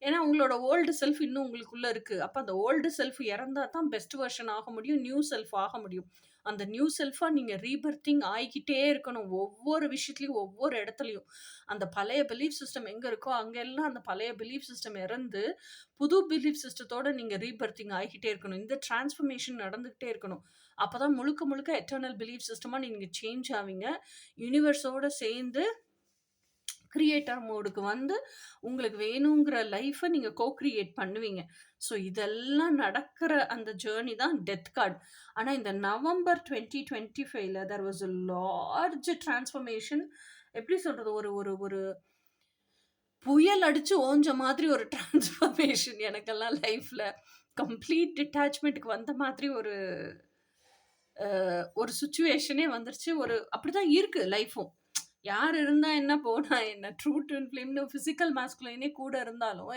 ஏன்னா உங்களோட ஓல்டு செல்ஃப் இன்னும் உங்களுக்குள்ளே இருக்குது. அப்போ அந்த ஓல்டு செல்ஃப் இறந்தா தான் பெஸ்ட் வெர்ஷன் ஆக முடியும், நியூ செல்ஃப் ஆக முடியும். அந்த நியூ செல்ஃபாக நீங்கள் ரீபர்த்திங் ஆகிக்கிட்டே இருக்கணும் ஒவ்வொரு விஷயத்துலையும், ஒவ்வொரு இடத்துலையும். அந்த பழைய பிலீஃப் சிஸ்டம் எங்கே இருக்கோ அங்கெல்லாம் அந்த பழைய பிலீஃப் சிஸ்டம் இறந்து புது பிலீஃப் சிஸ்டத்தோடு நீங்கள் ரீபர்த்திங் ஆகிக்கிட்டே இருக்கணும். இந்த டிரான்ஸ்ஃபர்மேஷன் நடந்துக்கிட்டே இருக்கணும். அப்போ தான் முழுக்க முழுக்க எட்டர்னல் பிலீஃப் சிஸ்டமாக நீங்கள் சேஞ்ச் ஆவீங்க. யூனிவர்ஸோடு சேர்ந்து கிரியேட்டர் மோடுக்கு வந்து உங்களுக்கு வேணுங்கிற லைஃப்பை நீங்கள் கோக்ரியேட் பண்ணுவீங்க. ஸோ இதெல்லாம் நடக்கிற அந்த ஜேர்னி தான் டெத் கார்டு. ஆனால் இந்த November 2025 there was a large transformation. எப்படி சொல்கிறது, ஒரு ஒரு ஒரு புயல் அடித்து ஓஞ்ச மாதிரி ஒரு டிரான்ஸ்ஃபர்மேஷன் எனக்கெல்லாம் லைஃப்பில். கம்ப்ளீட் டிட்டாச்மெண்ட்டுக்கு வந்த மாதிரி ஒரு சுச்சுவேஷனே வந்துருச்சு. அப்படி தான் இருக்குது லைஃப்பும். யார் இருந்தால் என்ன, போனால் என்ன, ட்ரூ ட்வின் ஃப்ளேம்னு ஃபிசிக்கல் மாஸ்குலைனே கூட இருந்தாலும்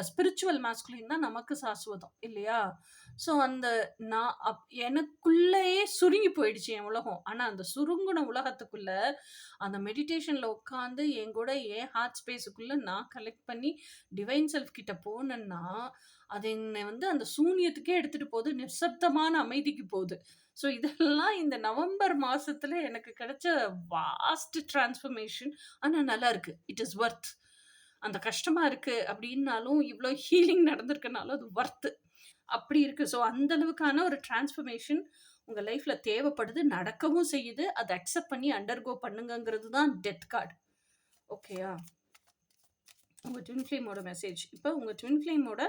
ஸ்பிரிச்சுவல் மாஸ்குலைன் தான் நமக்கு சாஸ்வதம் இல்லையா? ஸோ அந்த எனக்குள்ளேயே சுருங்கி போயிடுச்சு என் உலகம். ஆனால் அந்த சுருங்கின உலகத்துக்குள்ளே அந்த மெடிடேஷனில் உட்காந்து என் கூட என் ஹார்ட் ஸ்பேஸுக்குள்ளே நான் கலெக்ட் பண்ணி டிவைன் செல்ஃப் கிட்ட போனேன்னா அது என்னை வந்து அந்த சூன்யத்துக்கே எடுத்துகிட்டு போகுது, நிசப்தமான அமைதிக்கு போகுது. ஸோ இதெல்லாம் இந்த நவம்பர் மாதத்தில் எனக்கு கிடைச்ச வாஸ்ட் டிரான்ஸ்ஃபர்மேஷன். ஆனால் நல்லா இருக்குது, இட் இஸ் ஒர்த். அந்த கஷ்டமாக இருக்குது அப்படின்னாலும், இவ்வளோ ஹீலிங் நடந்திருக்கனாலும் அது ஒர்த்து அப்படி இருக்குது. ஸோ அந்தளவுக்கான ஒரு டிரான்ஸ்ஃபர்மேஷன் உங்கள் லைஃப்பில் தேவைப்படுது, நடக்கவும் செய்யுது. அதை அக்செப்ட் பண்ணி அண்டர்கோ பண்ணுங்கிறது தான் டெத் கார்டு. ஓகேயா? உங்கள் ட்வின் ஃப்ளேமோட மெசேஜ். இப்போ உங்கள் ட்வின் ஃப்ளேமோட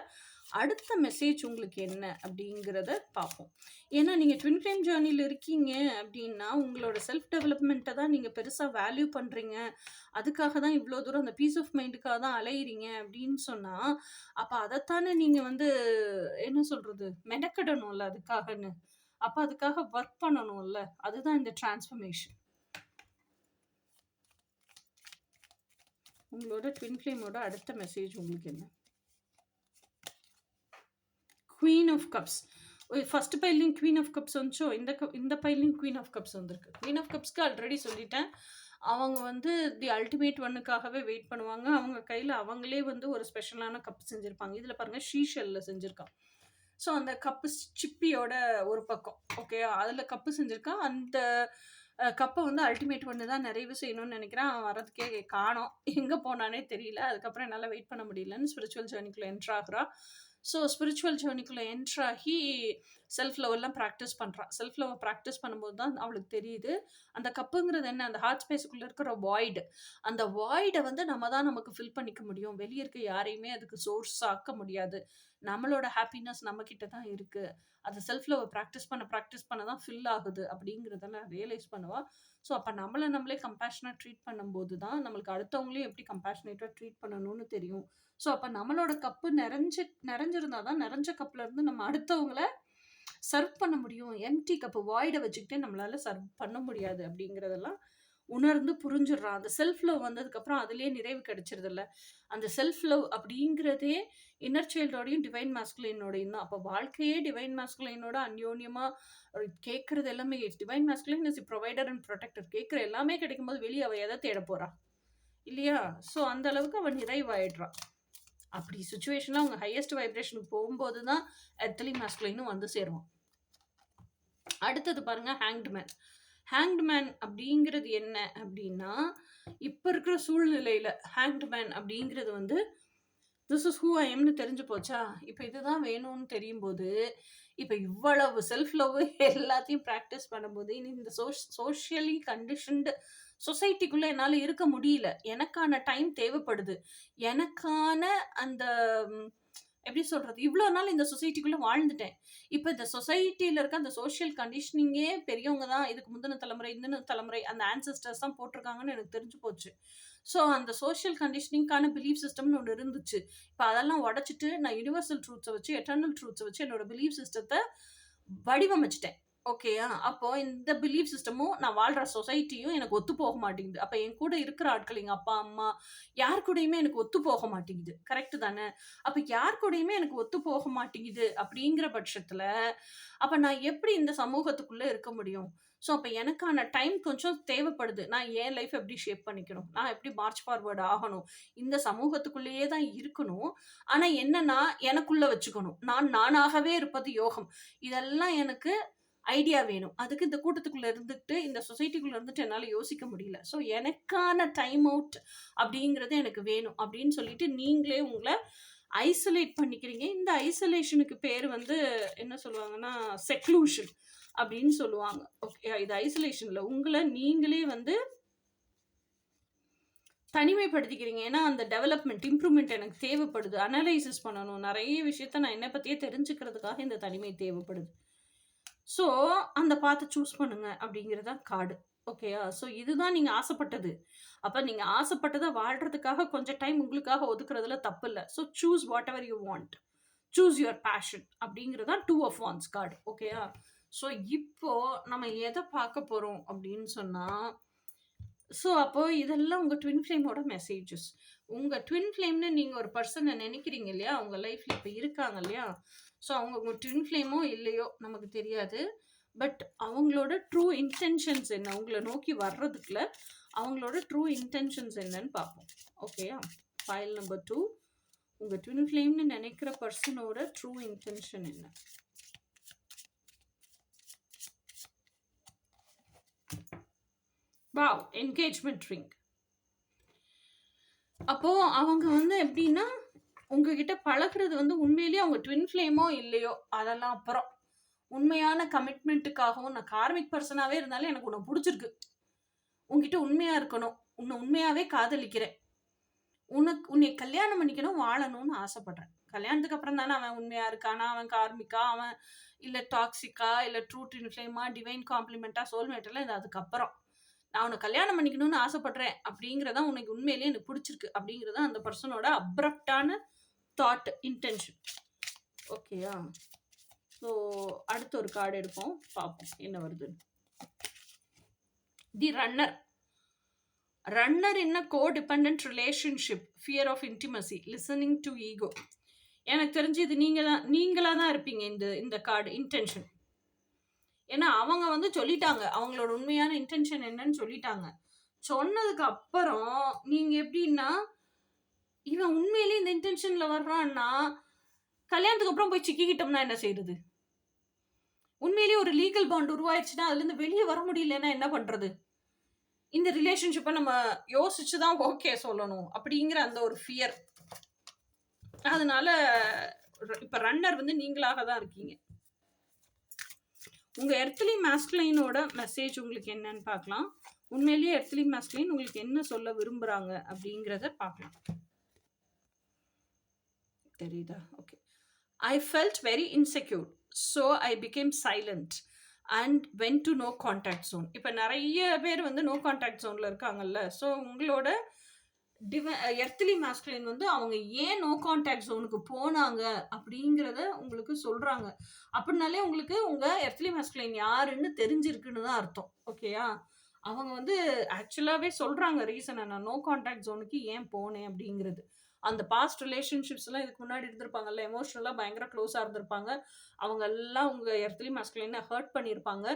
அடுத்த மெசேஜ் உங்களுக்கு என்ன அப்படிங்கிறத பார்ப்போம். ஏன்னா நீங்கள் ட்வின் ஃப்ளேம் ஜேர்னியில் இருக்கீங்க அப்படின்னா உங்களோட செல்ஃப் டெவலப்மெண்ட்டை தான் நீங்கள் பெருசாக வேல்யூ பண்ணுறீங்க. அதுக்காக தான் இவ்வளோ தூரம் அந்த பீஸ் ஆஃப் மைண்டுக்காக தான் அலையிறீங்க அப்படின்னு சொன்னால், அப்போ அதைத்தானே நீங்கள் வந்து என்ன சொல்கிறது, மெனக்கிடணும்ல அதுக்காகன்னு. அப்போ அதுக்காக ஒர்க் பண்ணணும்ல. அதுதான் இந்த டிரான்ஸ்ஃபர்மேஷன். உங்களோட ட்வின் ஃப்ளேமோட அடுத்த மெசேஜ் உங்களுக்கு என்ன? Queen of cups. ஃபர்ஸ்ட் பைலையும் குவீன் ஆஃப் கப்ஸ் வந்துச்சோ, இந்த பைலையும் குவீன் ஆஃப் கப்ஸ் வந்திருக்கு. குவீன் ஆஃப் கப்ஸ்க்கு ஆல்ரெடி சொல்லிட்டேன், அவங்க வந்து தி அல்டிமேட் ஒன்னுக்காகவே வெயிட் பண்ணுவாங்க. அவங்க கையில் அவங்களே வந்து ஒரு ஸ்பெஷலான கப் செஞ்சுருப்பாங்க. இதில் பாருங்கள், ஷீஷெல்லில் செஞ்சுருக்கான். ஸோ அந்த கப்பு சிப்பியோட ஒரு பக்கம், ஓகே, அதில் கப்பு செஞ்சுருக்கான். அந்த கப்பை வந்து அல்டிமேட் ஒன்று தான் நிறைவு செய்யணும்னு நினைக்கிறேன். அவன் வரதுக்கே காணோம், எங்கே போனானே தெரியல. அதுக்கப்புறம் என்னால் வெயிட் பண்ண முடியலன்னு ஸ்பிரிச்சுவல் ஜேர்னிக்குள்ளே என்ட்ராகிறா. ஸோ ஸ்பிரிச்சுவல் ஜேர்னிக்குள்ளே என்ட்ராகி செல்ஃப் லெவல்லாம் ப்ராக்டிஸ் பண்ணுறான். செல்ஃப் லெவல் ப்ராக்டிஸ் பண்ணும்போது தான் அவளுக்கு தெரியுது அந்த கப்புங்கிறது என்ன, அந்த ஹார்ட் ஸ்பேஸுக்குள்ளே இருக்கிற வாய்டு. அந்த வாய்டை வந்து நம்ம தான் நமக்கு ஃபில் பண்ணிக்க முடியும். வெளியே இருக்க யாரையுமே அதுக்கு சோர்ஸ் ஆக்க முடியாது. நம்மளோட ஹாப்பினஸ் நம்மக்கிட்ட தான் இருக்குது. அது செல்ஃப் லவ் ப்ராக்டிஸ் பண்ண தான் ஃபில் ஆகுது அப்படிங்கிறதெல்லாம் ரியலைஸ் பண்ணுவாள். ஸோ அப்போ நம்மளே கம்பேஷனாக ட்ரீட் பண்ணும்போது தான் நம்மளுக்கு அடுத்தவங்களையும் எப்படி கம்பேஷனேட்டாக ட்ரீட் பண்ணணும்னு தெரியும். ஸோ அப்போ நம்மளோட கப்பு நிறைஞ்சிருந்தால் தான் நிறைஞ்ச கப்பில் இருந்து நம்ம அடுத்தவங்கள சர்வ் பண்ண முடியும். எம்டி கப்பு வாய்டை வச்சுக்கிட்டே நம்மளால் சர்வ் பண்ண முடியாது அப்படிங்கிறதெல்லாம் உணர்ந்து புரிஞ்சிடுறான். அந்த செல்ஃப் லவ் வந்ததுக்கப்புறம் அதுலேயே நிறைவு கிடைச்சிருதில்ல. அந்த செல்ஃப் லவ் அப்படிங்கிறதே இன்னர் சைல்டோடையும் டிவைன் மாஸ்குலைனோடையும் தான். அப்போ வாழ்க்கையே டிவைன் மாஸ்குலைனோட அந்யோன்யமாக கேட்குறது எல்லாமே. Divine masculine is provider and protector. கேட்குற எல்லாமே கிடைக்கும்போது வெளியே அவள் எதை தேட போகிறா இல்லையா? ஸோ அந்த அளவுக்கு அவள் நிறைவாயிடுறான். அப்படி சுச்சுவேஷனில் அவங்க ஹையஸ்ட் வைப்ரேஷனுக்கு போகும்போது தான் எர்த்லி மாஸ்குலைனும் வந்து சேருவான். அடுத்தது பாருங்க ஹேங்க்டு மேன் அப்படிங்கிறது என்ன அப்படின்னா, இப்ப இருக்கிற சூழ்நிலையில ஹேங்க்டு மேன் அப்படிங்கிறது வந்து திஸ் இஸ் ஹூ ஐ எம்னு தெரிஞ்சு போச்சா, இப்ப இதுதான் வேணும்னு தெரியும்போது, இப்ப இவ்வளவு செல்ஃப் லவ் எல்லாத்தையும் பிராக்டிஸ் பண்ணும்போது, இனி இந்த சோஷியலி கண்டிஷன்டு சொசைட்டிக்குள்ள என்னால இருக்க முடியல. எனக்கான டைம் தேவைப்படுது. எனக்கான அந்த எப்படி சொல்றது? இவ்ளோ நாள் இந்த சொசைட்டிக்குள்ள வாழ்ந்துட்டேன். இப்ப இந்த சொசைட்டில இருக்க அந்த சோசியல் கண்டிஷனிங்கே பெரியவங்க தான் இதுக்கு முந்தின தலைமுறை, இந்தின தலைமுறை அந்த ஆன்செஸ்டர்ஸ் தான் போட்டுருக்காங்கன்னு எனக்கு தெரிஞ்சு போச்சு. ஸோ அந்த சோசியல் கண்டிஷனிங்கான பிலீஃப் சிஸ்டம்னு ஒண்ணு இருந்துச்சு. இப்ப அதெல்லாம் உடைச்சுட்டு நான் யுனிவர்சல் ட்ரூத்ஸ வச்சு, எட்டர்னல் ட்ரூத்ஸ வச்சு என்னோட பிலீஃப் சிஸ்டத்த வடிவமைச்சுட்டேன். ஓகேயா? அப்போ இந்த பிலீஃப் சிஸ்டமும், நான் வாழ்ற சொசைட்டியும் எனக்கு ஒத்து போக மாட்டேங்குது. அப்ப என் கூட இருக்கிற ஆட்கள், எங்க அப்பா, அம்மா யார் கூடயுமே எனக்கு ஒத்து போக மாட்டேங்குது. கரெக்ட் தானே? அப்ப யார் கூடயுமே எனக்கு ஒத்து போக மாட்டேங்குது அப்படிங்கிற பட்சத்துல, அப்ப நான் எப்படி இந்த சமூகத்துக்குள்ள இருக்க முடியும்? ஸோ அப்ப எனக்கான டைம் கொஞ்சம் தேவைப்படுது. நான் என் லைஃப் எப்படி ஷேப் பண்ணிக்கணும்? நான் எப்படி மார்ச் ஃபார்வர்ட் ஆகணும்? இந்த சமூகத்துக்குள்ளேயே தான் இருக்கணும். ஆனா என்னன்னா, எனக்குள்ள வச்சுக்கணும். நான் நானாகவே இருப்பது யோகம். இதெல்லாம் எனக்கு ஐடியா வேணும். அதுக்கு இந்த கூட்டத்துக்குள்ள இருந்துட்டு, இந்த சொசைட்டிக்குள்ள இருந்துட்டு என்னால யோசிக்க முடியல. ஸோ எனக்கான டைம் அவுட் அப்படிங்கிறது எனக்கு வேணும். அப்படின்னு சொல்லிட்டு நீங்களே உங்கள ஐசோலேட் பண்ணிக்கிறீங்க. இந்த ஐசோலேஷனுக்கு பேரு வந்து என்ன சொல்லுவாங்கன்னா, செக்லூஷன் அப்படின்னு சொல்லுவாங்க. ஓகே. இது ஐசோலேஷன் இல்ல. உங்கள நீங்களே வந்து தனிமைப்படுத்திக்கிறீங்க. ஏன்னா, அந்த டெவலப்மெண்ட், இம்ப்ரூவ்மெண்ட் எனக்கு தேவைப்படுது. அனலைசிஸ் பண்ணணும். நெறைய விஷயத்த நான் என்ன பத்தியே தெரிஞ்சுக்கிறதுக்காக இந்த தனிமை தேவைப்படுது. ஸோ, அந்த பாத்த சூஸ் பண்ணுங்க அப்படிங்கிறது தான் கார்டு. ஓகேயா? ஸோ, இதுதான் நீங்க ஆசைப்பட்டது. அப்ப நீங்க ஆசைப்பட்டத வாழ்றதுக்காக கொஞ்சம் டைம் உங்களுக்காக ஒதுக்குறதுல தப்பில்ல. So, choose whatever you want. Choose your fashion அப்படிங்கிறது தான் 2 ஆஃப் வாண்ட்ஸ் கார்டு. ஓகேயா? ஸோ, இப்போ நம்ம எத பார்க்க போறோம் அப்படின்னு சொன்னா, ஸோ, அப்போ இதெல்லாம் உங்க ட்வின் ஃப்ளேமோட மெசேஜஸ். உங்க ட்வின் ஃப்ளேம்ன்னு நீங்க ஒரு பெர்சன நெனைக்கிறீங்க இல்லையா? உங்க லைஃப்ல இப்ப இருக்காங்க இல்லையா? ஸோ, அவங்க உங்க ட்வின் ஃப்ளேமோ இல்லையோ நமக்கு தெரியாது. பட் அவங்களோட ட்ரூ இன்டென்ஷன்ஸ் என்ன? உங்கள நோக்கி வர்றதுக்குள்ள அவங்களோட ட்ரூ இன்டென்ஷன்ஸ் என்னன்னு பார்ப்போம். ஓகேயா? ஃபைல் நம்பர் 2 உங்க ட்வின் ஃப்ளேம்ன்னு நெனைக்கிற பெர்சனோட ட்ரூ இன்டென்ஷன் என்ன? வாவ்! Engagement ring. அப்போ அவங்க வந்து எப்படின்னா, உங்ககிட்ட பழகுறது வந்து உண்மையிலேயே அவங்க ட்வின் ஃப்ளேமோ இல்லையோ, அதெல்லாம் அப்புறம். உண்மையான கமிட்மெண்ட்டுக்காகவும் நான் கார்மிக் பெர்சனாவே இருந்தாலும் எனக்கு உன்ன புடிச்சிருக்கு. உன்கிட்ட உண்மையா இருக்கணும். உன்ன உண்மையாவே காதலிக்கிறேன். உன்னைய கல்யாணம் பண்ணிக்கணும், வாழணும்னு ஆசைப்படுறேன். கல்யாணத்துக்கு அப்புறம் தானே அவன் உண்மையா இருக்கானா, அவன் கார்மிக்கா, அவன் இல்ல டாக்ஸிக்கா, இல்ல ட்ரூ ட்வின் ஃப்ளேமா, டிவைன் காம்ப்ளிமெண்டா, சோல்மேட் எல்லாம் இது அதுக்கப்புறம். நான் உன்ன கல்யாணம் பண்ணிக்கணும்னு ஆசைப்படுறேன் அப்படிங்கிறது தான் உனக்கு உண்மையிலேயே எனக்கு புடிச்சிருக்கு அப்படிங்கிறது தான் அந்த பெர்சனோட அப்ரப்ட்டான தாட், இன்டென்ஷன். ஓகேயா? ஸோ அடுத்து ஒரு கார்டு எடுப்போம். பார்ப்போம் என்ன வருதுன்னு. The runner. Runner in a codependent relationship, fear of intimacy, listening to ego. எனக்கு தெரிஞ்சு இது நீங்களா தான் இருப்பீங்க இந்த கார்டு இன்டென்ஷன். ஏன்னா அவங்க வந்து சொல்லிட்டாங்க. அவங்களோட உண்மையான இன்டென்ஷன் என்னன்னு சொல்லிட்டாங்க. சொன்னதுக்கு அப்புறம் நீங்க எப்படின்னா, இவன் உண்மையிலேயே இந்த இன்டென்ஷன்ல வர்றான்னா, கல்யாணத்துக்கு அப்புறம் போய் சிக்கிக்கிட்டோம்னா என்ன செய்றது? உண்மையிலேயே ஒரு லீகல் பாண்ட் உருவாயிருச்சுன்னா, அதுலேருந்து வெளிய வர முடியலன்னா என்ன பண்றது? இந்த ரிலேஷன்ஷிப்ப நம்ம யோசிச்சு தான் ஓகே சொல்லணும். அப்படிங்கிற அந்த ஒரு ஃபியர். அதனால இப்ப ரன்னர் வந்து நீங்களாக தான் இருக்கீங்க. உங்க எர்த்லி மாஸ்குலைனோட மெசேஜ் உங்களுக்கு என்னன்னு பார்க்கலாம். உண்மையிலேயே எர்த்லி மாஸ்குலைன் உங்களுக்கு என்ன சொல்ல விரும்புறாங்க அப்படிங்கிறத பார்க்கலாம். தெரியுதா? Okay. I felt very insecure. So I became silent and went to no contact zone. இப்ப நெறைய பேர் வந்து நோ கான்டாக்ட் ஜோன்ல இருக்காங்கல்ல. ஸோ உங்களோட எர்த்லி மாஸ்குலைன் வந்து அவங்க ஏன் நோ கான்டாக்ட் ஜோனுக்கு போனாங்க அப்படிங்கிறத உங்களுக்கு சொல்றாங்க. அப்படினாலே உங்களுக்கு உங்க எர்த்லி மாஸ்குலைன் யாருன்னு தெரிஞ்சிருக்குன்னு தான் அர்த்தம். ஓகேயா? அவங்க வந்து ஆக்சுவலாவே சொல்றாங்க ரீசன. நான் நோ கான்டாக்ட் ஜோனுக்கு ஏன் போனேன் அப்படிங்கிறது. அந்த பாஸ்ட் ரிலேஷன்ஷிப்ஸ்லாம் இதுக்கு முன்னாடி இருந்திருப்பாங்கல்ல, எமோஷனலா பயங்கர க்ளோஸா இருந்திருப்பாங்க. அவங்க எல்லாம் உங்க எர்த்லி மாஸ்குலைன ஹர்ட் பண்ணியிருப்பாங்க.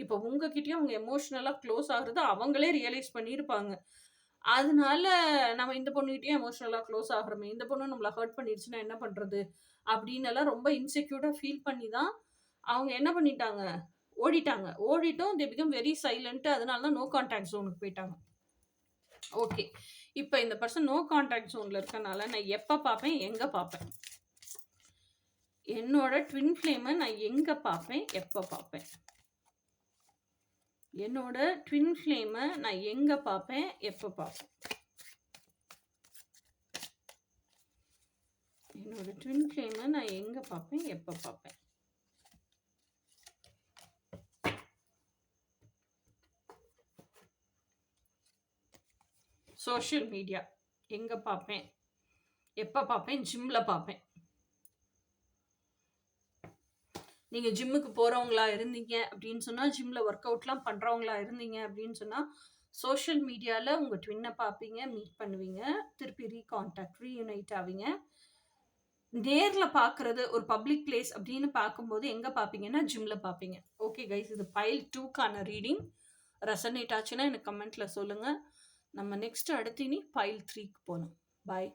இப்போ உங்ககிட்டயும் அவங்க எமோஷனலா க்ளோஸ் ஆகுறத அவங்களே ரியலைஸ் பண்ணியிருப்பாங்க. அதனால நம்ம இந்த பொண்ணுகிட்டயும் எமோஷனலா க்ளோஸ் ஆகுறோமே, இந்த பொண்ணு நம்மள ஹர்ட் பண்ணிருச்சுன்னா என்ன பண்றது? அப்படின்னு எல்லாம் ரொம்ப இன்செக்யூர்டா ஃபீல் பண்ணி தான் அவங்க என்ன பண்ணிட்டாங்க, ஓடிட்டாங்க. ஓடிட்டும் தே பிகம் வெரி சைலண்ட். அதனால தான் நோ கான்டாக்ட் ஜோனுக்கு போயிட்டாங்க. ஓகே. இப்ப இந்த பர்சன் நோ கான்டாக்ட் ஜோன்ல இருக்கனால நான் எப்ப பார்ப்பேன்? எங்க பார்ப்பேன்? என்னோட ட்வின் ஃப்ளேமை நான் எங்க பார்ப்பேன்? எப்ப பார்ப்பேன்? என்னோட ட்வின் ஃப்ளேமை நான் எங்க பார்ப்பேன்? எப்ப பார்ப்பேன்? என்னோட ட்வின் ஃப்ளேமை நான் எங்க பார்ப்பேன்? எப்ப பார்ப்பேன்? சோஷியல் மீடியா எங்க பார்ப்பேன்? எப்ப பார்ப்பேன்? ஜிம்ல பார்ப்பேன். நீங்க ஜிம்முக்கு போறவங்களா இருந்தீங்க அப்படின்னு சொன்னா, ஜிம்ல ஒர்க் அவுட்லாம் பண்றவங்களா இருந்தீங்க அப்படின்னு சொன்னா, சோஷியல் மீடியால உங்க ட்வின்னை பார்ப்பீங்க, மீட் பண்ணுவீங்க, திருப்பி ரீயூனைட் ஆவீங்க. நேர்ல பார்க்கறது ஒரு பப்ளிக் பிளேஸ் அப்படின்னு பார்க்கும்போது எங்க பார்ப்பீங்கன்னா, ஜிம்ல பார்ப்பீங்க. ஓகே கைஸ், இது பைல் 2க்கான ரீடிங். ரெசனேட் ஆச்சுன்னா எனக்கு கமெண்ட்ல சொல்லுங்க. நம்ம நெக்ஸ்ட் அடுத்து இனி பைல் 3க்கு போகணும். பாய்.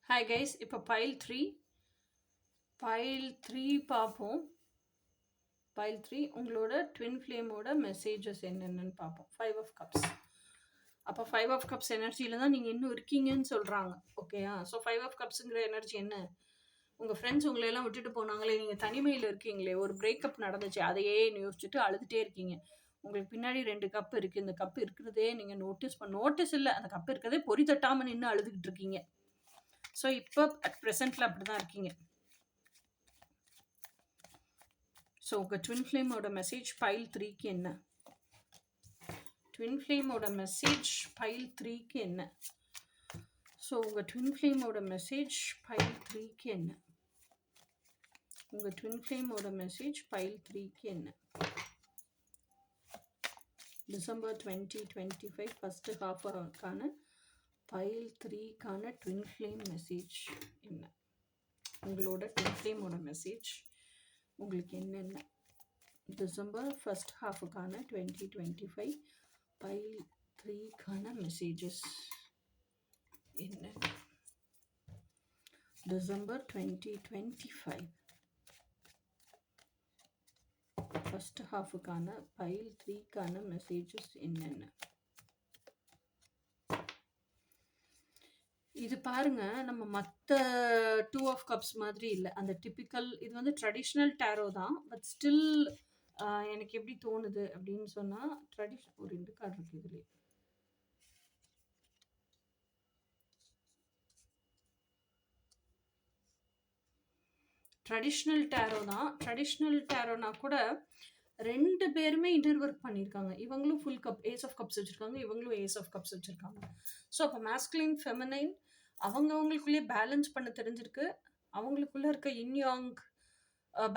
ஹாய் கைஸ், இப்போ பைல் 3 பார்ப்போம். பைல் 3 உங்களோட ட்வின் ஃப்ளேமோட மெசேஜஸ் என்னென்னு பார்ப்போம். 5 ஆஃப் கப்ஸ். அப்போ 5 ஆஃப் கப்ஸ் எனர்ஜியில் தான் நீங்கள் இன்னும் இருக்கீங்கன்னு சொல்கிறாங்க. ஓகேயா? ஸோ 5 ஆஃப் கப்ஸுங்கிற எனர்ஜி என்ன? உங்கள் ஃப்ரெண்ட்ஸ் உங்களையெல்லாம் விட்டுட்டு போனாங்களே, நீங்கள் தனிமையில் இருக்கீங்களே, ஒரு பிரேக்கப் நடந்துச்சு, அதையே யோசிச்சுட்டு அழுதுகிட்டே இருக்கீங்க. உங்களுக்கு பின்னாடி 2 கப் இருக்குது. இந்த கப் இருக்கிறதே நீங்கள் நோட்டீஸ் இல்லை, அந்த கப் இருக்கிறதே பொறி தட்டாமல் நின்று அழுதுகிட்டு இருக்கீங்க. ஸோ இப்போ அட் ப்ரெசென்ட்டில் அப்படி தான் இருக்கீங்க. ஸோ உங்கள் ட்வின் ஃப்ளேமோட மெசேஜ் பைல் 3க்கு என்ன? ட்வின் ஃப்ளேமோட மெசேஜ் பைல் 3க்கு என்ன? ஸோ உங்கள் ட்வின் ஃப்ளேமோட மெசேஜ் பைல் 3க்கு என்ன? உங்கள் ட்வின் ஃப்ளேமோட மெசேஜ் பைல் 3க்கு என்ன? டிசம்பர் 2025 ஃபஸ்ட்டு ஹாஃப்க்கான பைல் 3க்கான ட்வின் ஃப்ளேம் மெசேஜ் என்ன? உங்களோட ட்வின் ஃப்ளேமோட மெசேஜ் உங்களுக்கு என்னென்ன? டிசம்பர் ஃபஸ்ட் ஹாஃபுக்கான 2025 பைல் 3க்கான மெசேஜஸ் என்ன? டிசம்பர் 2025 ஃபஸ்ட் ஹாஃபுக்கான பைல் 3க்கான மெசேஜஸ் என்னென்ன? இது பாருங்க, நம்ம மற்ற 2 ஆஃப் கப்ஸ் மாதிரி இல்லை. அந்த டிப்பிக்கல் இது வந்து ட்ரெடிஷ்னல் டேரோ தான். பட் ஸ்டில் எனக்கு எப்படி தோணுது அப்படின்னு சொன்னால், ஒரு 2 கார்டு இருக்குது இதுலேயே. ட்ரெடிஷ்னல் டேரோ தான். ட்ரெடிஷ்னல் டேரோனா கூட 2 பேருமே இன்னர் ஒர்க் பண்ணியிருக்காங்க. இவங்களும் full cup ace of cups வச்சுருக்காங்க, இவங்களும் ஏஸ் ஆஃப் கப்ஸ் வச்சுருக்காங்க. ஸோ அப்போ மேஸ்குலின் ஃபெமினைன் அவங்களுக்குள்ளேயே பேலன்ஸ் பண்ண தெரிஞ்சிருக்கு. அவங்களுக்குள்ளே இருக்க இன்யாங்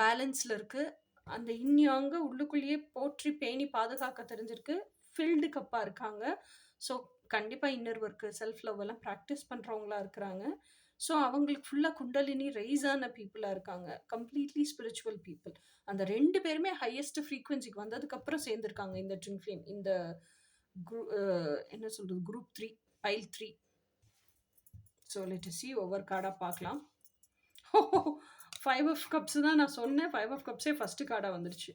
பேலன்ஸில் இருக்குது. அந்த இன்யாங்க உள்ளுக்குள்ளேயே போற்றி பேணி பாதுகாக்க தெரிஞ்சிருக்கு. ஃபில்டு கப்பாக இருக்காங்க. ஸோ கண்டிப்பாக இன்னர் ஒர்க்கு செல்ஃப் லவ் எல்லாம் ப்ராக்டிஸ் பண்ணுறவங்களா இருக்கிறாங்க. ஸோ அவங்களுக்கு ஃபுல்லாக குண்டலினி ரைஸ் ஆன பீப்புளாக இருக்காங்க. Completely spiritual people. அந்த 2 பேருமே ஹையஸ்ட் ஃப்ரீக்வன்சிக்கு வந்ததுக்கப்புறம் சேர்ந்துருக்காங்க இந்த ட்வின் ஃப்ளேம். இந்த என்ன சொல்கிறது, group 3 file 3. So let us see ஒவ்வொரு கார்டாக பார்க்கலாம். 5 ஆஃப் கப்ஸ் தான் நான் சொன்னேன். 5 ஆஃப் கப்ஸே ஃபஸ்ட்டு கார்டாக வந்துடுச்சு.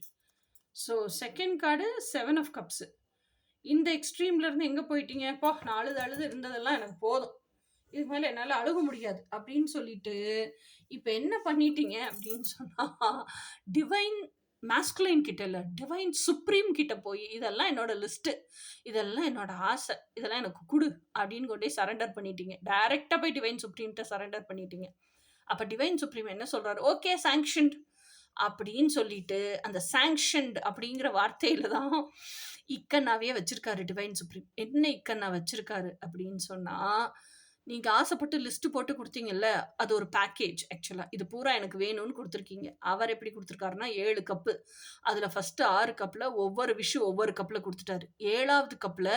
So second card 7 of cups. இந்த எக்ஸ்ட்ரீம்லேருந்து எங்கே போயிட்டீங்க? இப்போ நான் அழுது இருந்ததெல்லாம் எனக்கு போதும், இதுக்கு மேலே என்னால் அழுக முடியாது அப்படின்னு சொல்லிட்டு இப்போ என்ன பண்ணிட்டீங்க அப்படின்னு சொன்னால், டிவைன் மேஸ்குலைன் கிட்ட இல்லை, டிவைன் சுப்ரீம் கிட்ட போய் இதெல்லாம் என்னோட லிஸ்ட்டு, இதெல்லாம் என்னோட ஆசை, இதெல்லாம் எனக்கு கொடு அப்படின்னு கொண்டே சரண்டர் பண்ணிட்டீங்க. டைரெக்டாக போய் டிவைன் சுப்ரீம்கிட்ட சரண்டர் பண்ணிட்டீங்க. அப்போ டிவைன் சுப்ரீம் என்ன சொல்கிறாரு? ஓகே சாங்ஷன்ட் அப்படின்னு சொல்லிட்டு, அந்த சாங்ஷன்ட் அப்படிங்கிற வார்த்தையில் தான் இக்கன்னாவே வச்சுருக்காரு டிவைன் சுப்ரீம். என்ன இக்கன்னா வச்சுருக்காரு அப்படின்னு சொன்னால், நீங்கள் ஆசைப்பட்டு லிஸ்ட்டு போட்டு கொடுத்தீங்கல்ல, அது ஒரு பேக்கேஜ். ஆக்சுவலாக இது பூரா எனக்கு வேணும்னு கொடுத்துருக்கீங்க. அவர் எப்படி கொடுத்துருக்காருன்னா 7 கப்பு. அதில் ஃபஸ்ட்டு 6 கப்பில் ஒவ்வொரு விஷயம் ஒவ்வொரு கப்பில் கொடுத்துட்டாரு. 7வது கப்பில்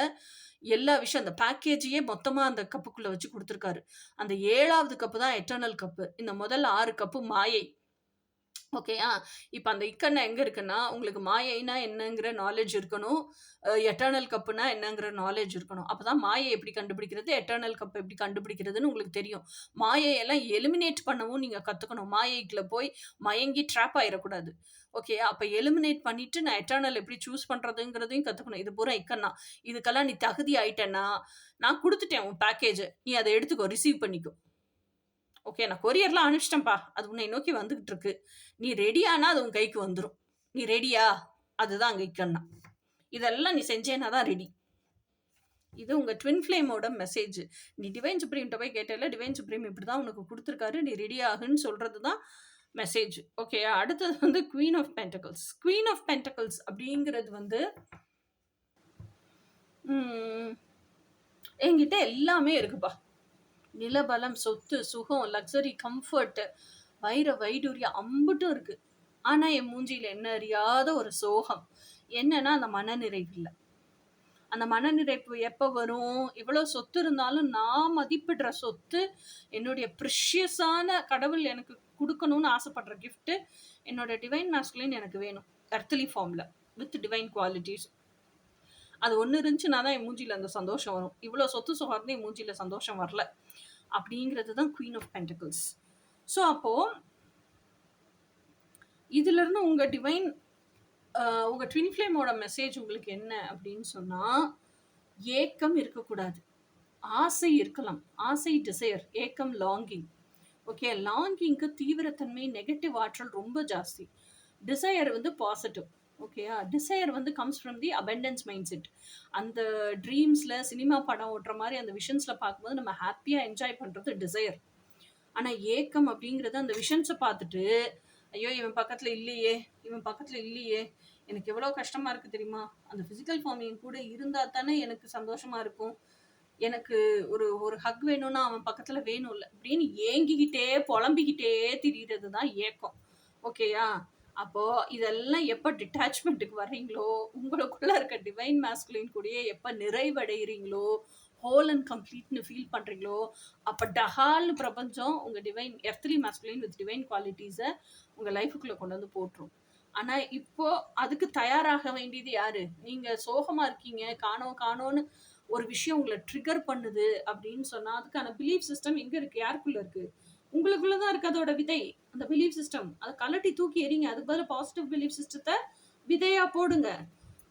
எல்லா விஷயம், அந்த பேக்கேஜையே மொத்தமாக அந்த கப்புக்குள்ளே வச்சு கொடுத்துருக்காரு. அந்த 7வது கப்பு தான் எட்டர்னல் கப்பு. இந்த முதல் 6 கப்பு மாயை. ஓகேயா? இப்ப அந்த இக்கண்ண எங்க இருக்குன்னா, உங்களுக்கு மாயைனா என்னங்கிற நாலேட்ஜ் இருக்கணும். எட்டர்னல் கப்னா என்னங்கிற நாலேட்ஜ் இருக்கணும். அப்பதான் மாயை எப்படி கண்டுபிடிக்கிறது, எட்டர்னல் கப் எப்படி கண்டுபிடிக்கிறதுன்னு உங்களுக்கு தெரியும். மாயையெல்லாம் எலிமினேட் பண்ணவும் நீங்க கத்துக்கணும். மாயைக்குள்ள போய் மயங்கி ட்ராப் ஆயிறக்கூடாது. ஓகேயா? அப்ப எலிமினேட் பண்ணிட்டு நான் எட்டர்னல் எப்படி சூஸ் பண்றதுங்கிறதையும் கத்துக்கணும். இது பூரா இக்கண்ணா. இதுக்கெல்லாம் நீ தகுதி ஆயிட்டன்னா, நான் குடுத்துட்டேன் உன் பேக்கேஜ. நீ அத எடுத்துக்கோ, ரிசீவ் பண்ணிக்கோ. ஓகே. நான் கொரியர்லாம் அனுப்பிச்சிட்டேன்ப்பா. அது உன்னை நோக்கி வந்துகிட்டு இருக்கு. நீ ரெடியானா அது உன் கைக்கு வந்துரும். நீ ரெடியா? அதுதான் அங்க இக்கண்ணா. இதெல்லாம் நீ செஞ்சேன்னா தான் ரெடி. இது உங்க ட்வின் ஃப்ளேமோட மெசேஜ். நீ டிவைன் சுப்ரீம்ட்ட போய் கேட்டேல்ல, டிவைன் சுப்ரீம் இப்படிதான் உனக்கு குடுத்துருக்காரு. நீ ரெடி ஆகுன்னு சொல்றது தான் மெசேஜ். ஓகேயா? அடுத்தது வந்து queen of pentacles. Queen of pentacles அப்படிங்கிறது வந்து ம் என்கிட்ட எல்லாமே இருக்குப்பா. நிலபலம், சொத்து, சுகம், லக்ஸரி, கம்ஃபர்ட், வைடூரியம் அம்புட்டும் இருக்கு. ஆனா, என் மூஞ்சியில என்ன அறியாத ஒரு சோகம். என்னன்னா, அந்த மனநிறைவு இல்ல. அந்த மனநிறைவு எப்ப வரும்? இவ்வளோ சொத்து இருந்தாலும் நான் மதிப்பிடுற சொத்து, என்னுடைய ப்ரிஷியஸான கடவுள் எனக்கு குடுக்கணும்னு ஆசைப்படுற கிஃப்ட், என்னோட டிவைன் மாஸ்குலின் எனக்கு வேணும். எர்த்லி ஃபார்ம்ல வித் டிவைன் குவாலிட்டீஸ். அது ஒண்ணு இருந்துச்சுன்னா தான் என் மூஞ்சில அந்த சந்தோஷம் வரும். இவ்வளோ சொத்து சுகம் இருந்து என் மூஞ்சில சந்தோஷம் வரல. அப்படிங்கிறது தான் குவீன் ஆஃப் பென்டக்கிள்ஸ். ஸோ அப்போ இதுல இருந்து உங்க டிவைன் உங்க ட்வின் ஃப்ளேமோட மெசேஜ் உங்களுக்கு என்ன அப்படின்னு சொன்னா, ஏக்கம் இருக்கக்கூடாது. ஆசை இருக்கலாம். ஆசை டிசையர், ஏக்கம் லாங்கிங். ஓகே, லாங்கிங்க்கு தீவிரத்தன்மை, நெகட்டிவ் ஆற்றல் ரொம்ப ஜாஸ்தி. டிசையர் வந்து பாசிட்டிவ். ஓகேயா? டிசையர் வந்து comes from the abundance mind set. அந்த ட்ரீம்ஸ்ல சினிமா படம் ஓட்டுற மாதிரி அந்த விஷன்ஸ்ல பார்க்கும்போது நம்ம ஹாப்பியா என்ஜாய் பண்றது டிசையர். ஆனா ஏக்கம் அப்படிங்கிறது அந்த விஷன்ஸை பார்த்துட்டு, ஐயோ இவன் பக்கத்துல இல்லையே, இவன் பக்கத்துல இல்லையே, எனக்கு எவ்வளவு கஷ்டமா இருக்கு தெரியுமா? அந்த பிசிக்கல் ஃபார்ம் என் கூட இருந்தா தானே எனக்கு சந்தோஷமா இருக்கும். எனக்கு ஒரு ஒரு ஹக் வேணும்னா அவன் பக்கத்துல வேணும்ல அப்படின்னு ஏங்கிக்கிட்டே புலம்பிக்கிட்டே திரியிறது தான் ஏக்கம். ஓகேயா? அப்போ இதெல்லாம் எப்ப டிட்டாச்மெண்ட்டுக்கு வர்றீங்களோ, உங்களுக்குள்ள இருக்க டிவைன் மாஸ்குலின் கூடயே எப்ப நிறைவடைகிறீங்களோ, ஹோல் அண்ட் கம்ப்ளீட்னு ஃபீல் பண்றீங்களோ, அப்ப டஹால்னு பிரபஞ்சம் உங்க divine earthly masculine with divine குவாலிட்டிஸை உங்க லைஃபுக்குள்ள கொண்டு வந்து போட்டுரும். ஆனா இப்போ அதுக்கு தயாராக வேண்டியது யாரு? நீங்க சோகமா இருக்கீங்க, காணோம் காணோம்னு ஒரு விஷயம் உங்களை ட்ரிகர் பண்ணுது அப்படின்னு சொன்னா, அதுக்கான பிலீஃப் சிஸ்டம் எங்க இருக்கு? யாருக்குள்ள இருக்கு? உங்களுக்குள்ள தான் இருக்கு அதோட விதை. அந்த பிலீஃப் சிஸ்டம். அத கழட்டி தூக்கி எறிங்க. அதுக்கு பதிலா பாசிட்டிவ் பிலீஃப் சிஸ்டத்த விதையா போடுங்க.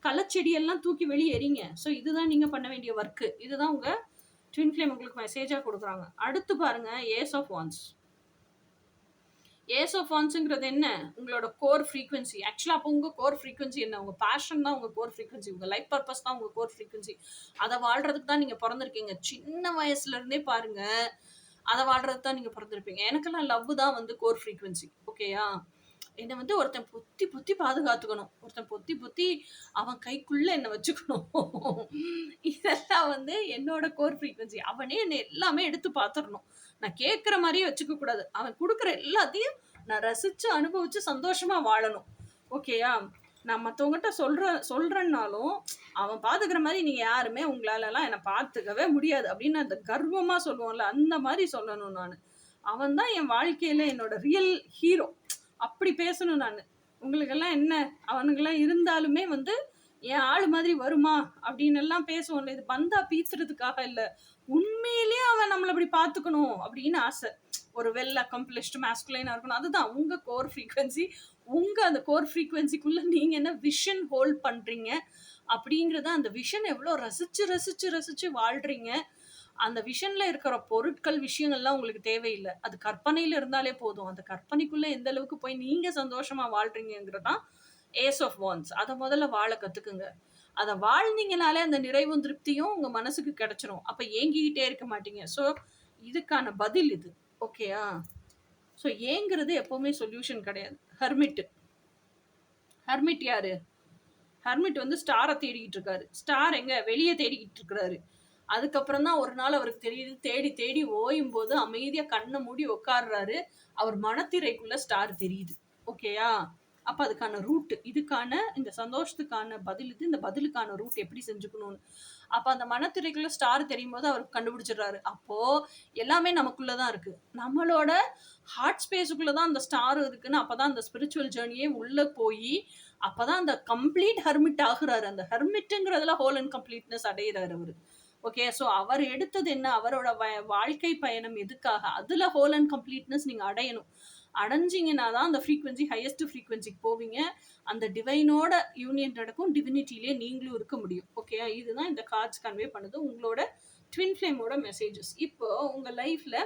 களச்செடியெல்லாம் தூக்கி வெளிய எறிங்க. ஸோ இதுதான் நீங்க பண்ண வேண்டிய ஒர்க்கு. இதுதான் உங்க ட்வின் ஃப்ளேம் உங்களுக்கு மெசேஜா குடுக்குறாங்க. அடுத்து பாருங்க, ace of wands. Ace of வாண்ட்ஸ்ங்கிறது என்ன? உங்களோட கோர் ஃப்ரீக்வென்சி. ஆக்சுவலா அப்போ உங்க கோர் ஃப்ரீக்வென்சி என்ன? உங்க பேஷன் தான் உங்க கோர் ஃப்ரீக்வென்சி. உங்க லைஃப் பர்பஸ் தான் உங்க கோர் ஃப்ரீக்வென்சி. அத வாழ்றதுக்கு தான் நீங்க பொறந்திருக்கீங்க. சின்ன வயசுல இருந்தே பாருங்க, அத வாழ்றதுக்கு தான் நீங்க பொறந்திருப்பீங்க. எனக்கெல்லாம் லவ் தான் வந்து கோர் ஃப்ரீக்வென்சி. ஓகேயா? என்ன வந்து ஒருத்தன் பொத்தி பொத்தி பாதுகாத்துக்கணும். ஒருத்தன் பொத்தி பொத்தி அவன் கைக்குள்ள என்ன வச்சுக்கணும். இதெல்லாம் வந்து என்னோட கோர் ஃப்ரீக்வென்சி. அவனே என்ன எல்லாமே எடுத்து பார்த்துறணும். நான் கேட்கிற மாதிரியே வச்சுக்க கூடாது. அவன் குடுக்குற எல்லாத்தையும் நான் ரசிச்சு, அனுபவிச்சு சந்தோஷமா வாழணும். ஓகேயா? நான் மத்தவங்ககிட்ட சொல்றேன்னாலும், அவன் பாத்துக்கிற மாதிரி நீங்க யாருமே உங்களாலலாம் என்ன பாத்துக்கவே முடியாது அப்படின்னு அந்த கர்வமா சொல்லுவோம்ல, அந்த மாதிரி சொல்லணும் நானு. அவன் தான் என் வாழ்க்கையில என்னோட ரியல் ஹீரோ. அப்படி பேசணும் நானு. உங்களுக்கெல்லாம் என்ன? அவனுங்கெல்லாம் இருந்தாலுமே வந்து என் ஆளு மாதிரி வருமா? அப்படின்னு எல்லாம் பேசுவோம்ல. இது பந்தா பீத்துறதுக்காக இல்ல. உண்மையிலேயே அவன் நம்மள அப்படி பாத்துக்கணும் அப்படின்னு ஆசை. ஒரு வெல் அக்கம்ப்ளிஷ்டு மாஸ்குலைனா இருக்கணும். அதுதான் உங்க கோர் ஃப்ரீக்வென்சி. உங்க அந்த கோர் ஃப்ரீக்வென்சிக்குள்ள நீங்க என்ன விஷன் ஹோல்ட் பண்றீங்க அப்படிங்கிறத, அந்த விஷன் எவ்வளோ ரசிச்சு ரசிச்சு ரசிச்சு வாழ்றீங்க. அந்த விஷன்ல இருக்கிற பொருட்கள், விஷயங்கள்லாம் உங்களுக்கு தேவையில்ல. அது கற்பனையில இருந்தாலே போதும். அந்த கற்பனைக்குள்ள எந்த அளவுக்கு போய் நீங்க சந்தோஷமா வாழ்றீங்கங்கிறது தான் ஏஸ் ஆஃப் வாண்ட்ஸ். அத முதல்ல வாழ கத்துக்குங்க. அத வாழ்ந்தீங்கனாலே அந்த நிறைவும், திருப்தியும் உங்க மனசுக்கு கிடைச்சிரும். அப்ப ஏங்கிக்கிட்டே இருக்க மாட்டீங்க. ஸோ, இதுக்கான பதில் இது. ஓகேயா? ஸோ, ஏங்குறது எப்பவுமே சொல்யூஷன் கிடையாது. ஹெர்மிட். ஹெர்மிட் யாரு? ஹெர்மிட் வந்து ஸ்டார தேடிக்கிட்டு இருக்காரு. ஸ்டார் எங்க? வெளிய தேடிக்கிட்டு இருக்கிறாரு. அதுக்கப்புறம் தான் ஒரு நாள் அவருக்கு தெரியுது. தேடி தேடி ஓயும் போது அமைதியா கண்ண மூடி உட்கார்றாரு. அவர் மனத்திரைக்குள்ள ஸ்டார் தெரியுது. ஓகேயா? அப்போ அதுக்கான ரூட் இதுக்கான இந்த சந்தோஷத்துக்கான பதில் இது, இந்த பதிலுக்கான ரூட் எப்படி செஞ்சுக்கணும்னு. அப்போ அந்த மனத்திரைக்குள்ள ஸ்டார் தெரியும் போது அவர் கண்டுபிடிச்சிடுறாரு. அப்போ எல்லாமே நமக்குள்ள தான் இருக்கு. நம்மளோட ஹார்ட் ஸ்பேஸுக்குள்ள தான் அந்த ஸ்டார் இருக்குன்னு அப்பதான் அந்த ஸ்பிரிச்சுவல் ஜேர்னியே உள்ள போய் அப்பதான் அந்த கம்ப்ளீட் ஹெர்மிட் ஆகுறாரு. அந்த ஹெர்மிட்டுங்கிறதுல ஹோல் அண்ட் கம்ப்ளீட்னஸ் அடைகிறாரு அவரு. ஓகே, ஸோ அவர் எடுத்தது என்ன, அவரோட வாழ்க்கை பயணம் எதுக்காக, அதுல ஹோல் அண்ட் கம்ப்ளீட்னஸ் நீங்க அடையணும். அடைஞ்சிங்கன்னா தான் அந்த ஃப்ரீக்வன்சி ஹையஸ்ட் ஃப்ரீக்வன்சிக்கு போவீங்க. அந்த டிவைனோட யூனியன் நடக்கும், டிவினிட்டிலே நீங்களும் இருக்க முடியும். ஓகே, இதுதான் இந்த கார்ட்ஸ் கன்வே பண்ணுது உங்களோட ட்வின் ஃப்ளேமோட மெசேஜஸ். இப்போ உங்க லைஃப்ல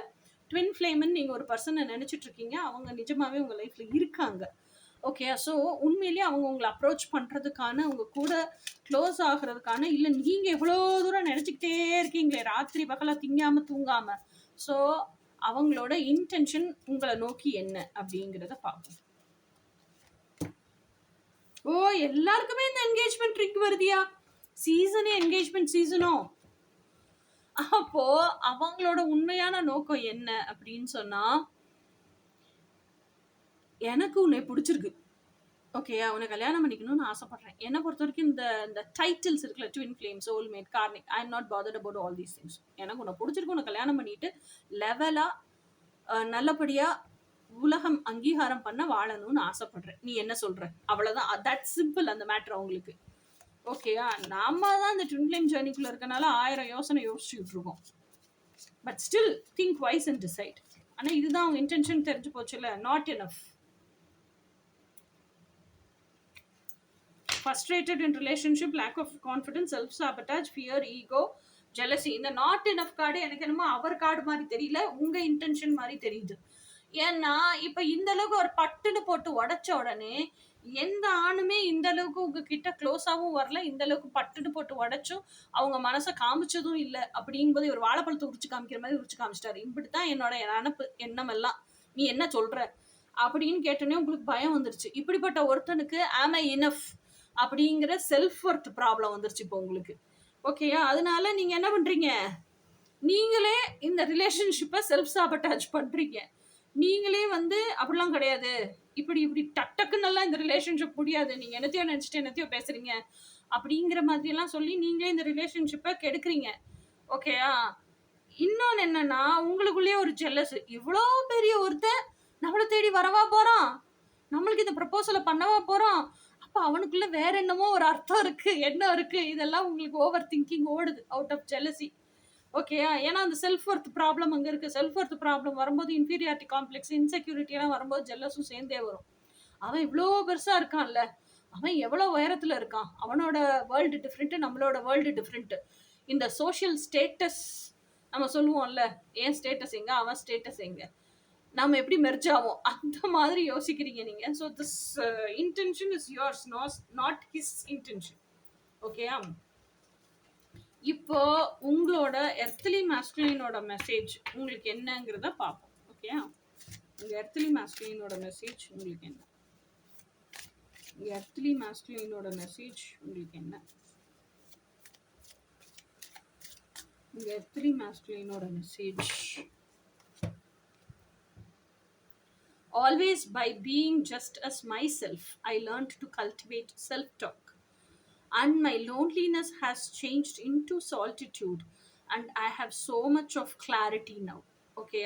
ட்வின் ஃப்ளேம்னு நீங்க ஒரு பர்சனை நினைச்சிட்டு இருக்கீங்க, அவங்க நிஜமாவே உங்க லைஃப்ல இருக்காங்க. ஓகே, ஸோ உண்மையிலேயே அவங்க உங்களை அப்ரோச் பண்ணுறதுக்கான, உங்க கூட க்ளோஸ் ஆகுறதுக்கான, இல்லை நீங்கள் எவ்வளோ தூரம் நினச்சிக்கிட்டே இருக்கீங்களே ராத்திரி பகலாக திங்காமல் தூங்காமல், ஸோ அவங்களோட இன்டென்ஷன் உங்களை நோக்கி என்ன அப்படிங்கிறத பார்ப்போம். ஓ, எல்லாருக்குமே இந்த என்கேஜ்மெண்ட் ட்ரிக் வருதியா? சீசனே என்கேஜ்மெண்ட் சீசனோ? அப்போ அவங்களோட உண்மையான நோக்கம் என்ன அப்படின்னு சொன்னா, எனக்கு உன்னை பிடிச்சிருக்கு, ஓகே, அவனை கல்யாணம் பண்ணிக்கணும்னு ஆசைப்படுறேன். என்னை பொறுத்த வரைக்கும் இந்த டைட்டில்ஸ் இருக்குல்ல, twin flame, soulmate, Carnegie, I am not bothered about all these things. எனக்கு உன்னை பிடிச்சிருக்கு, உன்னை கல்யாணம் பண்ணிட்டு லெவலாக நல்லபடியாக உலகம் அங்கீகாரம் பண்ண வாழணும்னு ஆசைப்படுறேன். நீ என்ன சொல்ற? அவ்வளோதான். தட் சிம்பிள் அந்த மேட்ரு அவங்களுக்கு. ஓகேயா, நாம தான் இந்த ட்வின் ஃப்ளேம் ஜேர்னிக்குள்ள இருக்கனால 1000 யோசனை யோசிச்சுட்டு இருக்கோம். But still think wise and decide. ஆனால் இதுதான் அவங்க இன்டென்ஷன் தெரிஞ்சு போச்சுல்ல, not enough. Frustrated in relationship, lack of confidence, self-sabotage, fear, ego, jealousy. இந்த நாட் எனஃப் கார்டு எனக்கு என்னமோ அவர் கார்டு மாதிரி தெரியல, உங்க இன்டென்ஷன் மாதிரி தெரியுது. ஏன்னா இப்ப இந்த அளவுக்கு ஒரு பட்டுன்னு போட்டு உடைச்ச உடனே எந்த ஆணுமே இந்த அளவுக்கு உங்ககிட்ட க்ளோஸாவும் வரல, இந்த அளவுக்கு பட்டுன்னு போட்டு உடைச்சும் அவங்க மனசை காமிச்சதும் இல்லை. அப்படிங்கும்போது ஒரு வாழைப்பழத்தை உரிச்சு காமிக்கிற மாதிரி உரிச்சு காமிச்சிட்டாரு. இப்படித்தான் என்னோட நினப்பு எண்ணம் எல்லாம். நீ என்ன சொல்ற அப்படின்னு கேட்டோன்னே உங்களுக்கு பயம் வந்துருச்சு. இப்படிப்பட்ட ஒருத்தனுக்கு am I enough அப்படிங்கிற செல்ஃப் ஒர்த் ப்ராப்ளம் வந்துருச்சு இப்போ உங்களுக்கு. ஓகேயா, அதனால நீங்க என்ன பண்றீங்க, நீங்களே இந்த ரிலேஷன்ஷிப்பை செல்ஃப் சாபட்டாஜ் பண்றீங்க. நீங்களே அப்படிலாம் கிடையாது, இப்படி டக்குன்னெல்லாம் இந்த ரிலேஷன்ஷிப் முடியாது, நீங்க என்னத்தையோ நினைச்சிட்டு என்னத்தையோ பேசுறீங்க அப்படிங்கிற மாதிரி எல்லாம் சொல்லி நீங்களே இந்த ரிலேஷன்ஷிப்பை கெடுக்குறீங்க. ஓகேயா, இன்னொன்னு என்னன்னா, உங்களுக்குள்ளேயே ஒரு ஜெல்லஸ். இவ்வளோ பெரிய ஒருத்தன் நம்மளை தேடி வரவா போறான், நம்மளுக்கு இந்த ப்ரப்போசலை பண்ணவா போறான், அப்போ அவனுக்குள்ள வேற என்னமோ ஒரு அர்த்தம் இருக்கு, என்ன இருக்கு, இதெல்லாம் உங்களுக்கு ஓவர் திங்கிங் ஓடுது அவுட் ஆஃப் ஜெலசி. ஓகேயா, ஏன்னா அந்த செல்ஃப் ஒர்த் ப்ராப்ளம் அங்கே இருக்கு. செல்ஃப் ஒர்த் ப்ராப்ளம் வரும்போது இன்ஃபீரியாரிட்டி காம்ப்ளெக்ஸ், இன்செக்யூரிட்டி எல்லாம் வரும்போது ஜெல்லஸும் சேர்ந்தே வரும். அவன் இவ்வளோ பெருசா இருக்கான்ல, அவன் எவ்வளோ உயரத்துல இருக்கான், அவனோட வேர்ல்டு டிஃப்ரெண்ட், நம்மளோட வேர்ல்டு டிஃப்ரெண்ட். இந்த சோஷியல் ஸ்டேட்டஸ் நம்ம சொல்லுவோம்ல, ஏன் ஸ்டேட்டஸ் எங்க, அவன் ஸ்டேட்டஸ் எங்க, நம்ம எப்படி மெர்ஜ் ஆகும், அந்த மாதிரி யோசிக்கிறீங்க நீங்க. So this intention is yours, not his intention. ஓகேயா, இப்போ உங்களோட எர்த்லி மாஸ்குலினோட மெசேஜ் உங்களுக்கு என்னங்கிறத பார்ப்போம். ஓகேயா, உங்க எர்த்லி மாஸ்குலினோட மெசேஜ் உங்களுக்கு என்ன, உங்க எர்த்லி மாஸ்குலினோட மெசேஜ் உங்களுக்கு என்ன, உங்க எர்த்லி மாஸ்குலினோட message. Always by being just as myself, I learned to cultivate self-talk. And my loneliness has changed into solitude. And I have so much of clarity now. Okay,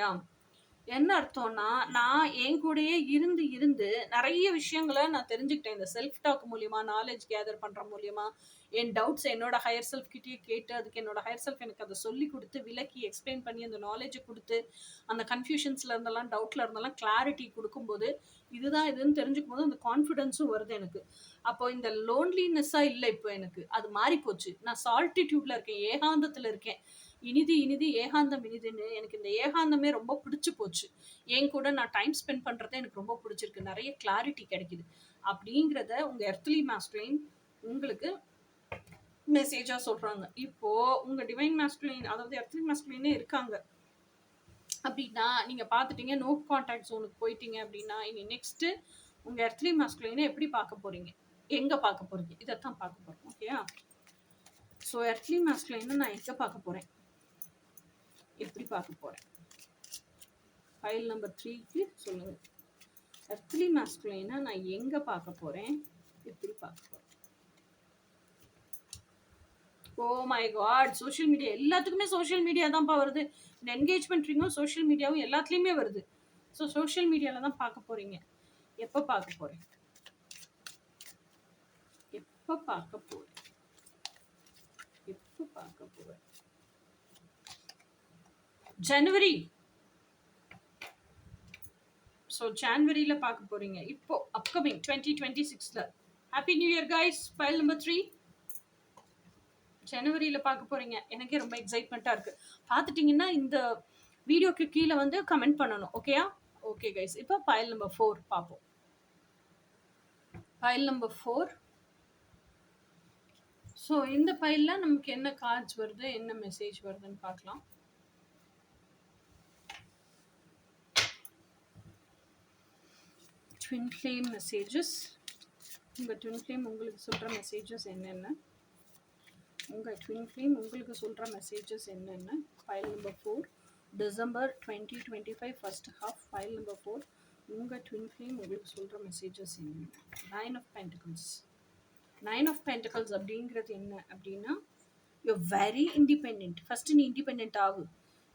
என்ன அர்த்தம்னா, நான் என் கூடயே இருந்து இருந்து நிறைய விஷயங்களை நான் தெரிஞ்சுக்கிட்டேன். இந்த செல்ஃப் டாக் மூலியமா, நாலேஜ் கேதர் பண்ற மூலியமா, என் டவுட்ஸ் என்னோட ஹையர் செல்ஃப் கிட்டேயே கேட்டு, அதுக்கு என்னோட ஹையர் செல்ஃப் எனக்கு அதை சொல்லி கொடுத்து, விளக்கி எக்ஸ்பிளைன் பண்ணி, அந்த நாலேஜை கொடுத்து, அந்த கன்ஃபியூஷன்ஸ்ல இருந்தெல்லாம், டவுட்ல இருந்தெல்லாம் கிளாரிட்டி கொடுக்கும்போது, இதுதான் இதுன்னு தெரிஞ்சுக்கும் போது அந்த கான்ஃபிடென்ஸும் வருது எனக்கு. அப்போ இந்த லோன்லினஸ்ஸா இல்லை, இப்போ எனக்கு அது மாறி போச்சு. நான் சால்டிடியூட்ல இருக்கேன், ஏகாந்தத்துல இருக்கேன். இனிது இனிது ஏகாந்தம் இனிதுன்னு எனக்கு இந்த ஏகாந்தமே ரொம்ப பிடிச்சு போச்சு. என் கூட நான் டைம் ஸ்பெண்ட் பண்றதே எனக்கு ரொம்ப பிடிச்சிருக்கு. நிறைய கிளாரிட்டி கிடைக்குது அப்படிங்கிறத உங்க எர்த்லி மாஸ்குலைன் உங்களுக்கு மெசேஜா சொல்றாங்க. இப்போ உங்க டிவைன் மாஸ்குலைன், அதாவது எர்த்லி மாஸ்குலைனே இருக்காங்க அப்படின்னா, நீங்க பார்த்துட்டீங்க, நோ கான்டாக்ட் ஜோனுக்கு போயிட்டீங்க அப்படின்னா, இனி நெக்ஸ்ட் உங்க எர்த்லி மாஸ்குலைனை எப்படி பார்க்க போறீங்க, எங்க பார்க்க போறீங்க, இதைத்தான் பார்க்க போறோம். ஓகேயா, ஸோ எர்த்லி மாஸ்குலைனை நான் எங்க பார்க்க போறேன், எப்படி பார்க்க போறேன், ஃபைல் நம்பர் 3க்கு சொல்லுங்க. எர்த்லி மாஸ்குலைனா நான் எங்க பார்க்க போறேன்? எப்படி பார்க்க போறேன்? Oh my God! Social media எல்லாத்துக்குமே சோஷியல் மீடியா தான்ப்பா வருது. இந்த என்கேஜ்மெண்ட் ரிங்கும் சோஷியல் மீடியாவும் எல்லாத்துலயுமே வருது. ஸோ சோஷியல் மீடியால தான் பார்க்க போறீங்க. எப்ப பார்க்க போறேன்? எப்ப பார்க்க போறேன்? எப்ப பார்க்க போறேன்? ஜனவரி. ஸோ ஜான்வரியில பார்க்க போறீங்க. இப்போ அப்கமிங் 2026ல. Happy new year guys. File number 3 ஜனவரியில பார்க்க போறீங்க. எனக்கே ரொம்ப எக்ஸைட்மெண்ட்டா இருக்கு. பார்த்துட்டீங்கன்னா இந்த வீடியோக்கு கீழே வந்து கமெண்ட் பண்ணணும். ஓகேயா? Okay guys. இப்போ ஃபைல் நம்பர் 4 பார்ப்போம். File number 4. ஸோ இந்த ஃபைலில் நமக்கு என்ன கார்ட்ஸ் வருது, என்ன மெசேஜ் வருதுன்னு பார்க்கலாம். Twin flame messages. உங்கள் ட்வின் ஃப்ளேம் உங்களுக்கு சொல்கிற மெசேஜஸ் என்னென்ன? உங்கள் ட்வின் ஃப்ளேம் உங்களுக்கு சொல்கிற மெசேஜஸ் என்னென்ன? File number 4 December 2025 first half. File number 4 உங்கள் ட்வின் ஃப்ளேம் உங்களுக்கு சொல்கிற மெசேஜஸ் என்னென்ன? 9 ஆஃப் பென்டிகல்ஸ். 9 ஆஃப் பென்டிகல்ஸ் அப்படிங்கிறது என்ன அப்படின்னா, யூ வெரி இண்டிபெண்ட். ஃபஸ்ட்டு நீ இண்டிபெண்ட் ஆகு.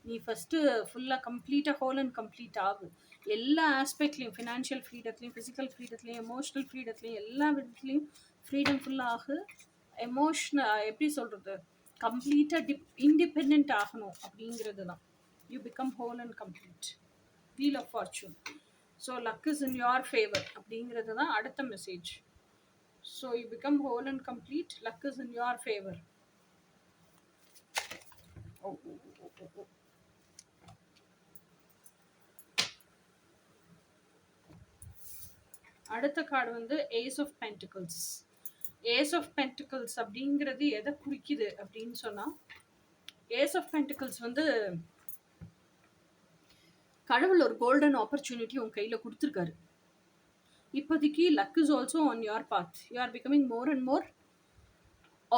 நீ ஃபஸ்ட்டு ஃபுல்லாக கம்ப்ளீட்டாக ஹோல் அண்ட் கம்ப்ளீட் ஆகு. எல்லா ஆஸ்பெக்ட்லேயும், ஃபினான்ஷியல் ஃப்ரீடத்துலேயும், ஃபிசிக்கல் ஃப்ரீடத்துலேயும், எமோஷ்னல் ஃப்ரீடத்துலேயும், எல்லா விதத்துலேயும் ஃப்ரீடம் ஃபுல்லாக எப்படி சொல்கிறது, கம்ப்ளீட்டாக இண்டிபெண்ட் ஆகணும் அப்படிங்கிறது தான். You become whole and complete. Wheel of fortune. So luck is in your favour அப்படிங்கிறது தான் அடுத்த மெசேஜ். So you become whole and complete. Luck is in your favour. அடுத்த கார்டு வந்து ace of pentacles. Ace of pentacles அப்படிங்கிறது எதை குறிக்குது அப்படின்னு சொன்னால், ஏஸ் ஆஃப் பென்டிகல்ஸ் வந்து கடவுள் ஒரு கோல்டன் ஆப்பர்ச்சுனிட்டி உன் கையில் கொடுத்துருக்காரு. இப்போதைக்கு luck is also on your path. You are becoming more and more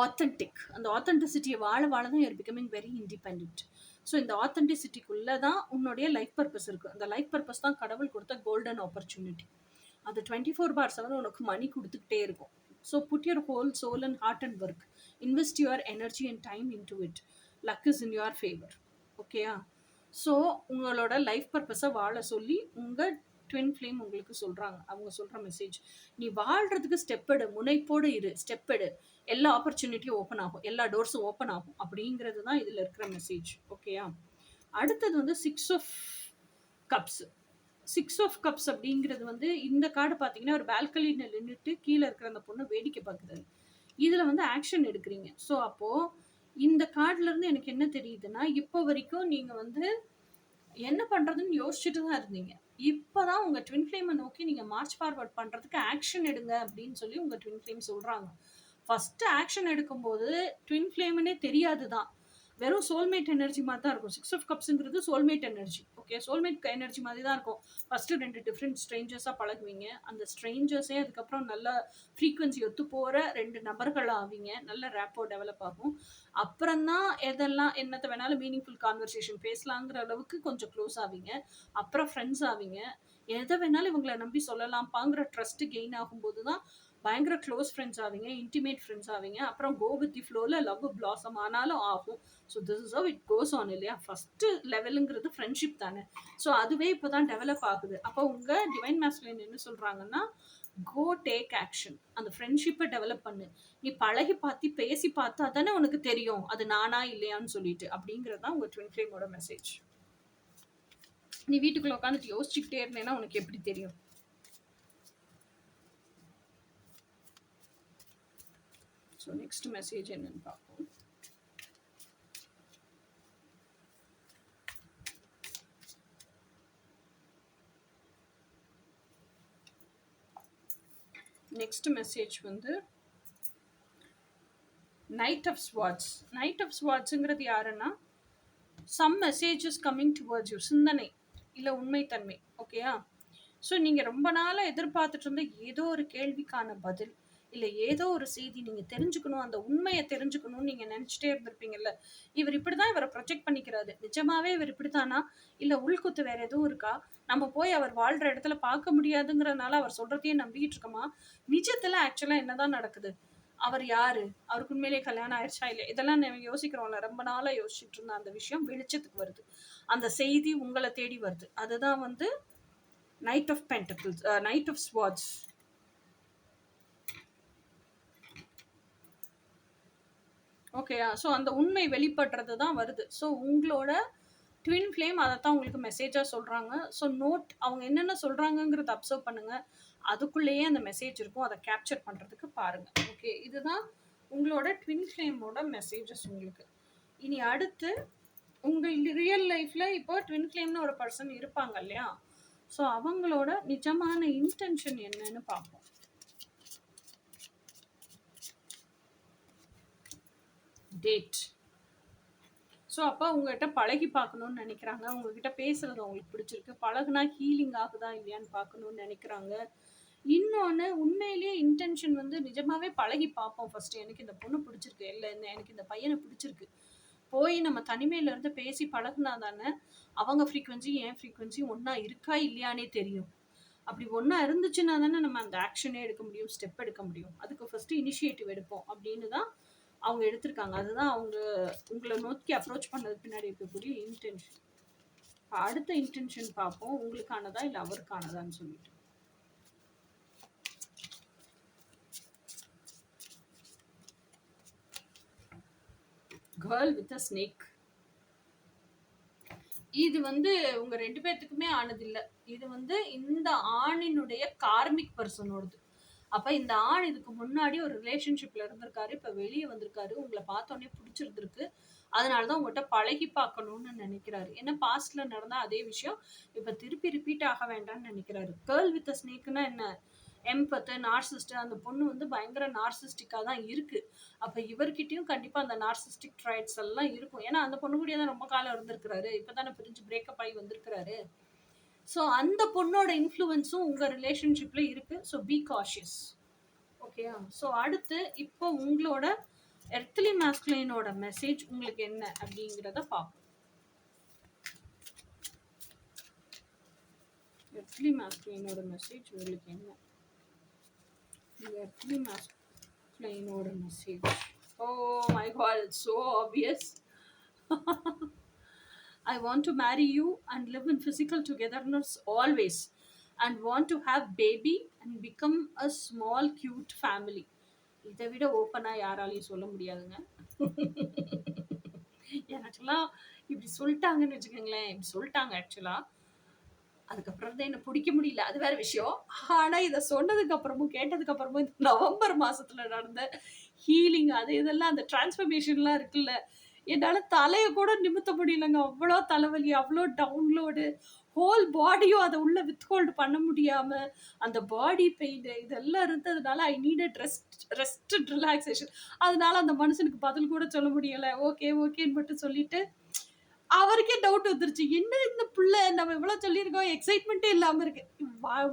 authentic. அந்த ஆத்தென்டிசிட்டியை வாழ தான் you are becoming very independent. So இந்த ஆத்தென்டிசிட்டிக்குள்ளே தான் உன்னுடைய லைஃப் பர்பஸ் இருக்குது. அந்த லைஃப் பர்பஸ் தான் கடவுள் கொடுத்த கோல்டன் ஆப்பர்ச்சுனிட்டி. அது 24/7 உனக்கு மணி கொடுத்துக்கிட்டே இருக்கும். So put your whole soul and heart and work. Invest your energy and time into it. Luck is in your favour. ஓகேயா? ஸோ உங்களோட லைஃப் பர்பஸை வாழ சொல்லி உங்கள் ட்வின் ஃப்ளேம் உங்களுக்கு சொல்கிறாங்க. அவங்க சொல்கிற மெசேஜ், நீ வாழ்கிறதுக்கு ஸ்டெப் எடு, முனைப்போடு இரு, ஸ்டெப் எடு. எல்லா ஆப்பர்ச்சுனிட்டியும் ஓப்பன் ஆகும், எல்லா டோர்ஸும் ஓப்பன் ஆகும் அப்படிங்கிறது தான் இதில் இருக்கிற மெசேஜ். ஓகேயா? அடுத்தது வந்து 6 ஆஃப் கப்ஸ். 6 ஆஃப் கப்ஸ் அப்படிங்கிறது வந்து இந்த கார்டு பார்த்தீங்கன்னா ஒரு பால்கனியில் நின்றுட்டு கீழே இருக்கிற அந்த பொண்ணு வேடிக்கை பார்க்குது. இதில் வந்து ஆக்ஷன் எடுக்கிறீங்க. ஸோ அப்போது இந்த கார்டுலேருந்து எனக்கு என்ன தெரியுதுன்னா, இப்போ வரைக்கும் நீங்கள் வந்து என்ன பண்ணுறதுன்னு யோசிச்சுட்டு தான் இருந்தீங்க. இப்போ தான் உங்கள் ட்வின் ஃப்ளேமை நோக்கி நீங்கள் மார்ச் ஃபார்வர்ட் பண்ணுறதுக்கு ஆக்ஷன் எடுங்க அப்படின்னு சொல்லி உங்கள் ட்வின் ஃப்ளேம் சொல்கிறாங்க. ஃபஸ்ட்டு ஆக்ஷன் எடுக்கும்போது ட்வின் ஃப்ளேம்னே தெரியாது தான், வெறும் சோல்மேட் எனர்ஜி மாதிரி தான் இருக்கும். 6 ஆஃப் கப்ஸுங்கிறது soulmate energy. Okay, soulmate energy மாதிரி தான் இருக்கும். ஃபஸ்ட்டு 2 டிஃப்ரெண்ட் ஸ்ட்ரேஞ்சர்ஸாக பழகுவீங்க. அந்த ஸ்ட்ரேஞ்சர்ஸே அதுக்கப்புறம் நல்ல ஃப்ரீக்வன்சி ஒத்து போகிற 2 நபர்கள் ஆவீங்க. நல்ல ரேப்போ டெவலப் ஆகும். அப்புறம் தான் என்னத்தை வேணாலும் மீனிங்ஃபுல் கான்வர்சேஷன் பேசலாங்கிற அளவுக்கு கொஞ்சம் க்ளோஸ் ஆவீங்க. அப்புறம் ஃப்ரெண்ட்ஸ் ஆவீங்க. எதை வேணாலும் இவங்களை நம்பி சொல்லலாம்ப்பாங்கிற ட்ரஸ்ட்டு கெயின் ஆகும்போது தான் பயங்கர க்ளோஸ் ஃப்ரெண்ட்ஸ் ஆவீங்க, இன்டிமேட் ஃப்ரெண்ட்ஸ் ஆவீங்க. அப்புறம் கோ வித் தி ஃப்ளோவில் லவ் பிளாசம் ஆனாலும் ஆகும். So this is how it goes on இல்லையா? ஃபஸ்ட்டு லெவலுங்கிறது ஃப்ரெண்ட்ஷிப் தானே. ஸோ அதுவே இப்போ தான் டெவலப் ஆகுது. அப்போ உங்கள் டிவைன் மாஸ்குலைன் என்ன சொல்கிறாங்கன்னா, கோ டேக் ஆக்ஷன். அந்த ஃப்ரெண்ட்ஷிப்பை டெவலப் பண்ணு. நீ பழகி பார்த்து பேசி பார்த்தா தானே உனக்கு தெரியும் அது நானா இல்லையான்னு சொல்லிட்டு. அப்படிங்கிறது தான் உங்கள் ட்வின் ஃப்ளேமோட மெசேஜ். நீ வீட்டுக்குள்ளே உட்காந்துட்டு யோசிச்சுக்கிட்டே இருந்தேன்னா உனக்கு எப்படி தெரியும்? ஸோ நெக்ஸ்ட் மெசேஜ் என்னன்னு பார்ப்போம். நெக்ஸ்ட் மெசேஜ் வந்து knight of swords. Knight of ஸ்வாட்ஸுங்கிறது யாருன்னா, some messages coming towards you. சிந்தனை இல்லை உண்மைத்தன்மை. ஓகேயா? ஸோ நீங்கள் ரொம்ப நாளாக எதிர்பார்த்துட்டு இருந்த ஏதோ ஒரு கேள்விக்கான பதில், இல்ல ஏதோ ஒரு செய்தி நீங்க தெரிஞ்சுக்கணும், அந்த உண்மைய தெரிஞ்சுக்கணும்னு நீங்க நெனச்சுட்டே இருந்திருப்பீங்கல்ல. இவர் இப்படிதான் இவர ப்ரொஜெக்ட் பண்ணிக்கிறாரு. நிஜமாவே இவர் இப்படித்தானா? இல்ல உள்குத்து வேற எதுவும் இருக்கா? நம்ம போய் அவர் வாழ்ற இடத்துல பார்க்க முடியாதுங்கிறனால அவர் சொல்றதையே நம்பிக்கிட்டு இருக்கோமா? நிஜத்துல ஆக்சுவலா என்னதான் நடக்குது? அவர் யாரு? அவருக்கு உண்மையிலேயே கல்யாணம் ஆயிருச்சா? இல்ல இதெல்லாம் நம்ம யோசிக்கிறோம்ல. ரொம்ப நாளா யோசிச்சுட்டு இருந்த அந்த விஷயம் வெளிச்சத்துக்கு வருது. அந்த செய்தி உங்கள தேடி வருது. அதுதான் வந்து knight of pentacles knight of swords. ஓகேயா? ஸோ அந்த உண்மை வெளிப்படுறது தான் வருது. ஸோ உங்களோட ட்வின் ஃப்ளேம் அதத்தான் உங்களுக்கு மெசேஜா சொல்றாங்க. ஸோ நோட் அவங்க என்னென்ன சொல்றாங்கங்கிறத அப்சர்வ் பண்ணுங்க. அதுக்குள்ளேயே அந்த மெசேஜ் இருக்கும். அத கேப்சர் பண்றதுக்கு பாருங்க. ஓகே. இதுதான் உங்களோட ட்வின் ஃப்ளேமோட மெசேஜஸ் உங்களுக்கு. இனி அடுத்து உங்க ரியல் லைஃப்ல இப்போ ட்வின் ஃப்ளேம்னு ஒரு பர்சன் இருப்பாங்க இல்லையா? ஸோ அவங்களோட நிஜமான இன்டென்ஷன் என்னன்னு பார்ப்போம். டேட். ஸோ அப்போ உங்ககிட்ட பழகி பார்க்கணும்னு நினைக்கிறாங்க. உங்ககிட்ட பேசுறது அவங்களுக்கு பிடிச்சிருக்கு. பழகுனா ஹீலிங் ஆகுதா இல்லையான்னு பார்க்கணும்னு நினைக்கிறாங்க. இன்னொன்னு உண்மையிலேயே இன்டென்ஷன் வந்து நிஜமாவே பழகி பார்ப்போம் ஃபர்ஸ்ட். எனக்கு இந்த பொண்ணு பிடிச்சிருக்கு. இல்ல எனக்கு இந்த பையனை பிடிச்சிருக்கு. போய் நம்ம தனிமையில இருந்து பேசி பழகுனா தானே அவங்க ஃப்ரீக்வன்சி என் ஃப்ரீக்வன்சி ஒண்ணா இருக்கா இல்லையானே தெரியும். அப்படி ஒண்ணா இருந்துச்சுன்னா தானே நம்ம அந்த ஆக்ஷனே எடுக்க முடியும், ஸ்டெப் எடுக்க முடியும். அதுக்கு ஃபர்ஸ்ட் இனிஷியேட்டிவ் எடுப்போம் அப்படின்னு தான் அவங்க எடுத்திருக்காங்க. அதுதான் அவங்க உங்களை நோக்கி அப்ரோச் பண்ணது பின்னாடி இருக்கக்கூடிய இன்டென்ஷன். அடுத்த இன்டென்ஷன் பார்ப்போம் உங்களுக்கானதா இல்லை அவருக்கானதான்னு சொல்லிட்டு. Girl with a snake. இது வந்து உங்க 2 பேத்துக்குமே ஆனது இல்ல. இது வந்து இந்த ஆணினுடைய கார்மிக் பர்சனோடது. அப்ப இந்த ஆண் இதுக்கு முன்னாடி ஒரு ரிலேஷன்ஷிப்ல இருந்திருக்காரு. இப்ப வெளிய வந்திருக்காரு. உங்கள பார்த்தோனே புடிச்சிருந்திருக்கு. அதனால தான் உங்கட்ட பழகி பார்க்கணும்னு நெனைக்கிறாரு. ஏன்னா பாஸ்ட்ல நடந்த அதே விஷயம் இப்ப திருப்பி ரிப்பீட் ஆக வேண்டாம்னு நெனைக்கிறாரு. கேர்ள் வித் அ ஸ்னேக்னா என்ன? எம்பத்து, நார்சிசிஸ்ட் அந்த பொண்ணு வந்து பயங்கர நார்சிஸ்டிக்கா தான் இருக்கு. அப்ப இவர்கிட்டயும் கண்டிப்பா அந்த நார்சிஸ்டிக் ட்ரைட்ஸ் எல்லாம் இருக்கும். ஏன்னா அந்த பொண்ணு கூடயே தான் ரொம்ப காலம் இருந்திருக்கிறாரு. இப்பதானே பிரிஞ்சு பிரேக்கப் ஆகி வந்திருக்கிறாரு. ஸோ அந்த பொண்ணோட இன்ஃப்ளூயன்ஸும் உங்க ரிலேஷன்ஷிப்ல இருக்கு. So B cautious. ஓகேயா? ஸோ அடுத்து இப்போ உங்களோட எர்த்லி மாஸ்குலைனோட மெசேஜ் உங்களுக்கு என்ன அப்படிங்கிறத பார்ப்போம். எர்த்லி மாஸ்குலைனோட மெசேஜ் உங்களுக்கு என்ன? எர்த்லி மாஸ்குலைனோட message. Oh my God, it's so obvious. I want to marry you and live in physical togetherness always and want to have baby and become a small cute family. இதை விட ஓப்பனா யாராலையும் சொல்ல முடியாதுங்க. எனக்கெல்லாம் இப்படி சொல்லிட்டாங்கன்னு வச்சுக்கோங்களேன். இப்படி சொல்லிட்டாங்க ஆக்சுவலா. அதுக்கப்புறம் தான் என்ன பிடிக்க முடியல. அது வேற விஷயம். ஆனா இதை சொன்னதுக்கு அப்புறமும் கேட்டதுக்கு அப்புறமும் இந்த நவம்பர் மாசத்துல நடந்த ஹீலிங் அது இதெல்லாம் அந்த டிரான்ஸ்ஃபர்மேஷன்லாம் இருக்குல்ல, என்னால தலைய கூட நிமித்த முடியலங்க. அவ்வளோ தலைவலி, அவ்வளோ டவுன்லோடு, ஹோல் பாடியும் அதை உள்ள வித்ஹோல்டு பண்ண முடியாம அந்த பாடி பெயின் இதெல்லாம் இருந்ததுனால ஐ நீடட் ரெஸ்ட் ரிலாக்ஸேஷன். அதனால அந்த மனுஷனுக்கு பதில் கூட சொல்ல முடியல. ஓகே ஓகேன்னு மட்டும் சொல்லிட்டு அவருக்கே டவுட் வந்துருச்சு. என்ன இந்த புள்ள நம்ம இவ்வளவு சொல்லியிருக்கோம், எக்ஸைட்மெண்ட்டே இல்லாம இருக்கு.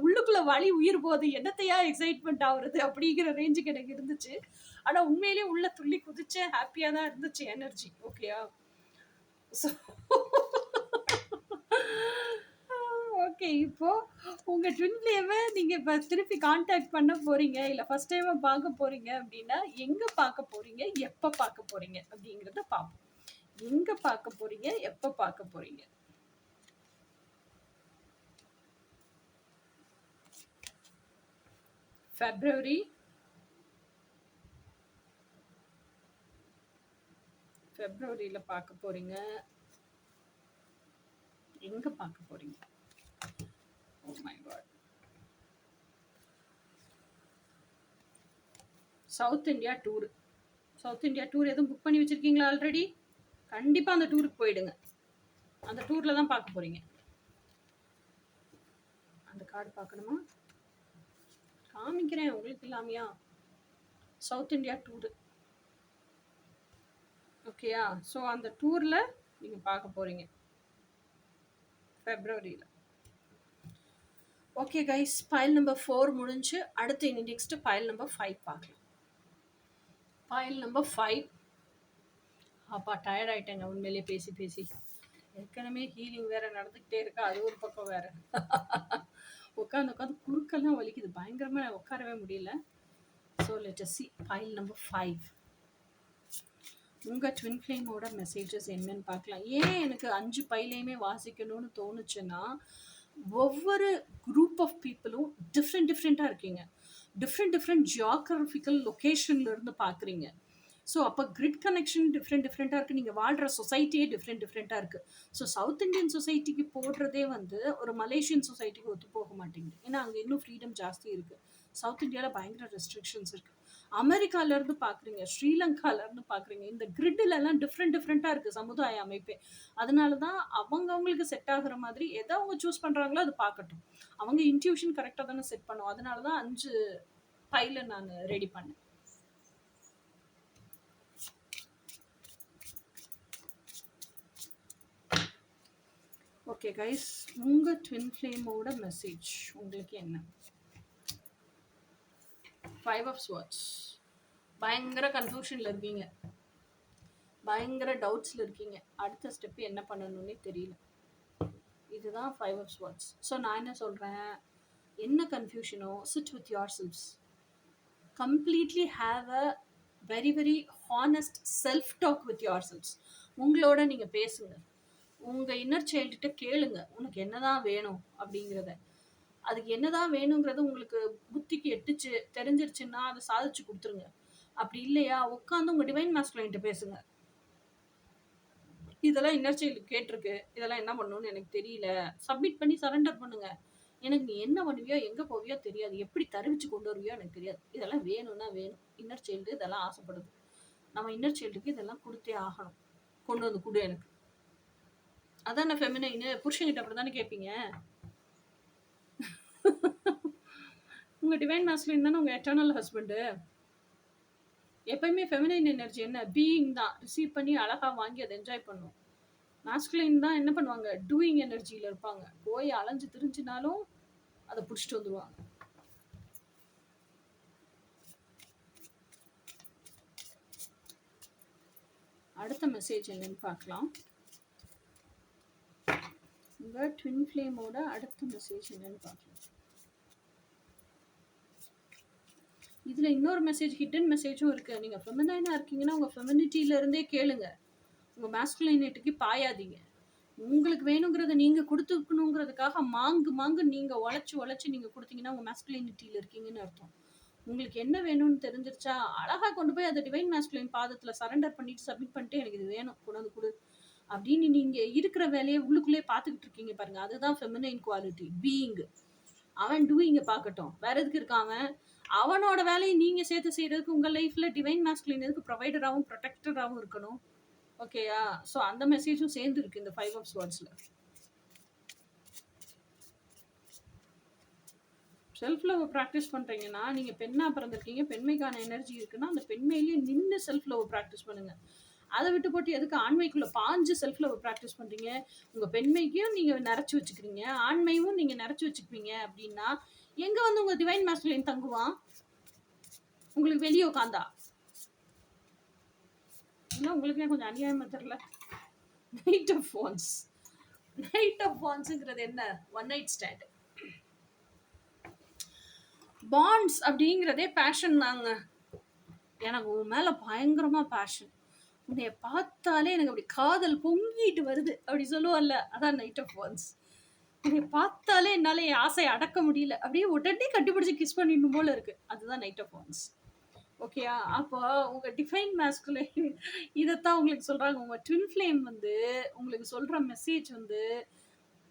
உள்ளுக்குள்ள வலி உயிர் போகுது. என்னத்தையா எக்ஸைட்மெண்ட் ஆகுறது அப்படிங்கிற ரேஞ்சுக்கு எனக்கு இருந்துச்சு. ஆனா உண்மையிலேயே உள்ள துள்ளி குதிச்சேன். ஹாப்பியா தான் இருந்துச்சு எனர்ஜி. ஓகேயா? ஓகே. இப்போ உங்க ட்வின் ஃப்ளேம நீங்க இப்ப திருப்பி கான்டாக்ட் பண்ண போறீங்க, இல்ல ஃபர்ஸ்ட் டைமா பார்க்க போறீங்க அப்படின்னா, எங்க பார்க்க போறீங்க? எப்ப பார்க்க போறீங்க? அப்படிங்கிறத பார்ப்போம். எங்க பார்க்க போறீங்க? எப்ப பார்க்க போறீங்க? February. ஃபெப்ரவரியில பார்க்க போறீங்க. எங்க பார்க்க போறீங்க? Oh my God. South India tour. South India tour எதுவும் புக் பண்ணி வச்சிருக்கீங்களா ஆல்ரெடி? கண்டிப்பா அந்த டூருக்கு போயிடுங்க. அந்த டூர்ல தான் பார்க்க போறீங்க. அந்த கார்டு பார்க்கணுமா? காமிக்கிறேன் உங்களுக்கு இல்லாமையா? South India tour. ஓகேயா? ஸோ அந்த டூர்ல நீங்க பார்க்க போறீங்க ஃபெப்ரவரியில. ஓகே கைஸ், பைல் நம்பர் 4 முடிஞ்சு. அடுத்து இனி நெக்ஸ்ட் பைல் நம்பர் 5 பார்க்கலாம். Pile number 5. அப்பா டயர்ட் ஆயிட்டேங்க உண்மையிலேயே பேசி பேசி. ஏற்கனவே ஹீலிங் வேற நடந்துக்கிட்டே இருக்கா, அது ஒரு பக்கம் வேற. உட்காந்து உட்காந்து குறுக்கெல்லாம் வலிக்குது பயங்கரமா, உட்காரவே முடியல. So let us see file number 5. உங்கள் ட்வின் ஃப்ளேமோட மெசேஜஸ் என்னன்னு பார்க்கலாம். ஏன் எனக்கு 5 பைலையுமே வாசிக்கணும்னு தோணுச்சுன்னா, ஒவ்வொரு குரூப் ஆஃப் பீப்புளும் டிஃப்ரெண்ட்டாக இருக்கீங்க. டிஃப்ரெண்ட் ஜியாகிரபிக்கல் லொக்கேஷன்லேருந்து பார்க்குறீங்க. ஸோ அப்போ கிரிட் கனெக்ஷன் டிஃப்ரெண்ட்டாக இருக்குது. நீங்கள் வாழ்கிற சொசைட்டியே டிஃப்ரெண்ட்டாக இருக்குது. ஸோ சவுத் இண்டியன் சொசைட்டிக்கு போடுறதே வந்து ஒரு மலேசியன் சொசைட்டிக்கு ஒத்து போக மாட்டேங்குது. ஏன்னா அங்கே இன்னும் ஃப்ரீடம் ஜாஸ்தி இருக்குது. சவுத் இந்தியாவில் பயங்கர ரெஸ்ட்ரிக்ஷன்ஸ் இருக்குது. அமெரிக்காவிலேருந்து பார்க்குறீங்க, ஸ்ரீலங்காவிலேருந்து பார்க்குறீங்க. இந்த கிரிட்டிலெல்லாம் டிஃப்ரெண்ட்டாக இருக்குது சமுதாய அமைப்பே. அதனால தான் அவங்களுக்கு செட் ஆகுற மாதிரி எதை அவங்க சூஸ் பண்ணுறாங்களோ அது பார்க்கட்டும். அவங்க இன்ட்யூஷன் கரெக்டாக தானே செட் பண்ணும். அதனால தான் 5 பைல நான் ரெடி பண்ணேன். ஓகே கைஸ், உங்கள் ட்வின் ஃப்ளேமோட மெசேஜ் உங்களுக்கு என்ன? 5 ஆஃப் ஸ்வார்ட்ஸ். பயங்கர கன்ஃபியூஷனில் இருக்கீங்க, பயங்கர டவுட்ஸில் இருக்கீங்க. அடுத்த ஸ்டெப்பு என்ன பண்ணணும்னே தெரியல. இதுதான் 5 ஆஃப் ஸ்வார்ட்ஸ். ஸோ நான் என்ன சொல்கிறேன், என்ன கன்ஃபியூஷனோ sit with your selves. Completely have a very honest self talk with your selves. உங்களோட நீங்கள் பேசுங்க. உங்கள் இன்னர் சைல்டுகிட்ட கேளுங்க, உனக்கு என்னதான் வேணும் அப்படிங்கிறத. அதுக்கு என்னதான் வேணுங்கிறது உங்களுக்கு புத்திக்கு எட்டுச்சு தெரிஞ்சிருச்சுன்னா அதை சாதிச்சு கொடுத்துருங்க. அப்படி இல்லையா, உட்காந்து உங்கள் டிவைன் மாஸ்குலைன்ட்ட பேசுங்க. இதெல்லாம் இன்னர் சைல்டு கேட்டிருக்கு, இதெல்லாம் என்ன பண்ணணும்னு எனக்கு தெரியல. சப்மிட் பண்ணி சரண்டர் பண்ணுங்க. எனக்கு நீ என்ன பண்ணுவியோ எங்கே போவியோ தெரியாது, எப்படி தருவிச்சு கொண்டு வருவியோ எனக்கு தெரியாது. இதெல்லாம் வேணும்னா வேணும். இன்னர் சைல்டு இதெல்லாம் ஆசைப்படுது. நம்ம இன்னர் சைல்டுக்கு இதெல்லாம் கொடுத்தே ஆகணும். கொண்டு வந்து கொடு எனக்கு. அதான ஃபெமினைன். புருஷன்கிட்ட அப்படி தானே கேட்பீங்க. உங்க டிவைன் மாஸ்குலைன் தானே உங்க எட்டர்னல் ஹஸ்பண்டு. எப்பயுமே ஃபெமினைன் எனர்ஜி என்ன, பீயிங் தான். ரிசீவ் பண்ணி அழகா வாங்கி அதை என்ஜாய் பண்ணும். மாஸ்குலைன் தான் என்ன பண்ணுவாங்க, டூயிங் எனர்ஜியில் இருப்பாங்க. போய் அலைஞ்சு திரிஞ்சினாலும் அதை பிடிச்சிட்டு வந்துடுவாங்க. அடுத்த மெசேஜ் என்னன்னு பார்க்கலாம். உங்க ட்வின் ஃப்ளேமோட அடுத்த மெசேஜ் என்னன்னு பார்க்கலாம். இதுல இன்னொரு மெசேஜ், ஹிடன் மெசேஜும் இருக்கு. நீங்க ஃபெமினைனா இருக்கீங்கன்னா உங்க ஃபெமினிட்டியில இருந்தே கேளுங்க. உங்க மாஸ்குலைனிட்டிக்கு பாயாதீங்க. உங்களுக்கு வேணுங்கிறத நீங்க கொடுத்துக்கணுங்கிறதுக்காக மாங்கு நீங்க உழைச்சு நீங்க கொடுத்தீங்கன்னா உங்க மாஸ்குலைனிட்டியில இருக்கீங்கன்னு அர்த்தம். உங்களுக்கு என்ன வேணும்னு தெரிஞ்சிருச்சா, அழகா கொண்டு போய் அதை டிவைன் மாஸ்குலைன் பாதத்துல சரண்டர் பண்ணிட்டு சப்மிட் பண்ணிட்டு எனக்கு இது வேணும், கொண்டாந்து கொடு அப்படின்னு நீங்க இருக்கிற வேலையை உள்ளுக்குள்ளே பார்த்துக்கிட்டு இருக்கீங்க பாருங்க. அதுதான் ஃபெமினைன் குவாலிட்டி, பீயிங். அவன் டூயிங்க பார்க்கட்டும், வேற எதுக்கு இருக்கான் அவனோட வேலையை நீங்க சேர்த்து செய்யறதுக்கு உங்க லைஃப்ல டிவைன் மாஸ்குலைன் எதுக்கு ப்ரொவைடராகவும் ப்ரொடெக்டராகவும் இருக்கணும். ஓகேயா? ஸோ அந்த மெசேஜும் சேர்ந்து இருக்கு இந்த 5 ஆஃப் ஸ்வார்ட்ஸ்ல. செல்ஃப் லவ் ப்ராக்டிஸ் பண்றீங்கன்னா, நீங்க பெண்ணா பிறந்திருக்கீங்க, பெண்மைக்கான எனர்ஜி இருக்குன்னா அந்த பெண்மையிலேயே நின்று செல்ஃப் லவ் ப்ராக்டிஸ் பண்ணுங்க. அதை விட்டு போட்டு எதுக்கு ஆண்மைக்குள்ள பாஞ்சு செல்ஃப் லவ் ப்ராக்டிஸ் பண்றீங்க? உங்க பெண்மைக்கும் நீங்க நிறைச்சு வச்சுக்கிறீங்க, ஆண்மையும் நீங்க நிறைச்சு வச்சுக்குவீங்க அப்படின்னா எங்க வந்து உங்க டிவைன் மாஸ்குலைன் தங்குவான்? உங்களுக்கு வெளியே உட்காந்தா இல்லை? உங்களுக்கு கொஞ்சம் அநியாயமா தெரியல. Knight of wands. Knight of வான்ஸ்ங்கிறது என்ன? One night stand. பாண்ட்ஸ் அப்படிங்கிறதே பேஷன் தாங்க. எனக்கு உன் மேல பயங்கரமா பேஷன். உன்னைய பார்த்தாலே எனக்கு அப்படி காதல் பொங்கிட்டு வருது அப்படி சொல்லுவோம்ல, அதான் நைட் ஆஃப் வான்ஸ். உன்னைய பார்த்தாலே என்னால என் ஆசையை அடக்க முடியல, அப்படியே உடனே கட்டிப்பிடிச்சு கிஸ் பண்ணிடணும் போல இருக்கு. அதுதான் நைட் ஆஃப் வான்ஸ். ஓகேயா? அப்போ உங்க டிஃபைன் மாஸ்குலைன் இதைத்தான் உங்களுக்கு சொல்றாங்க. உங்க ட்வின் ஃப்ளேம் வந்து உங்களுக்கு சொல்ற மெசேஜ் வந்து,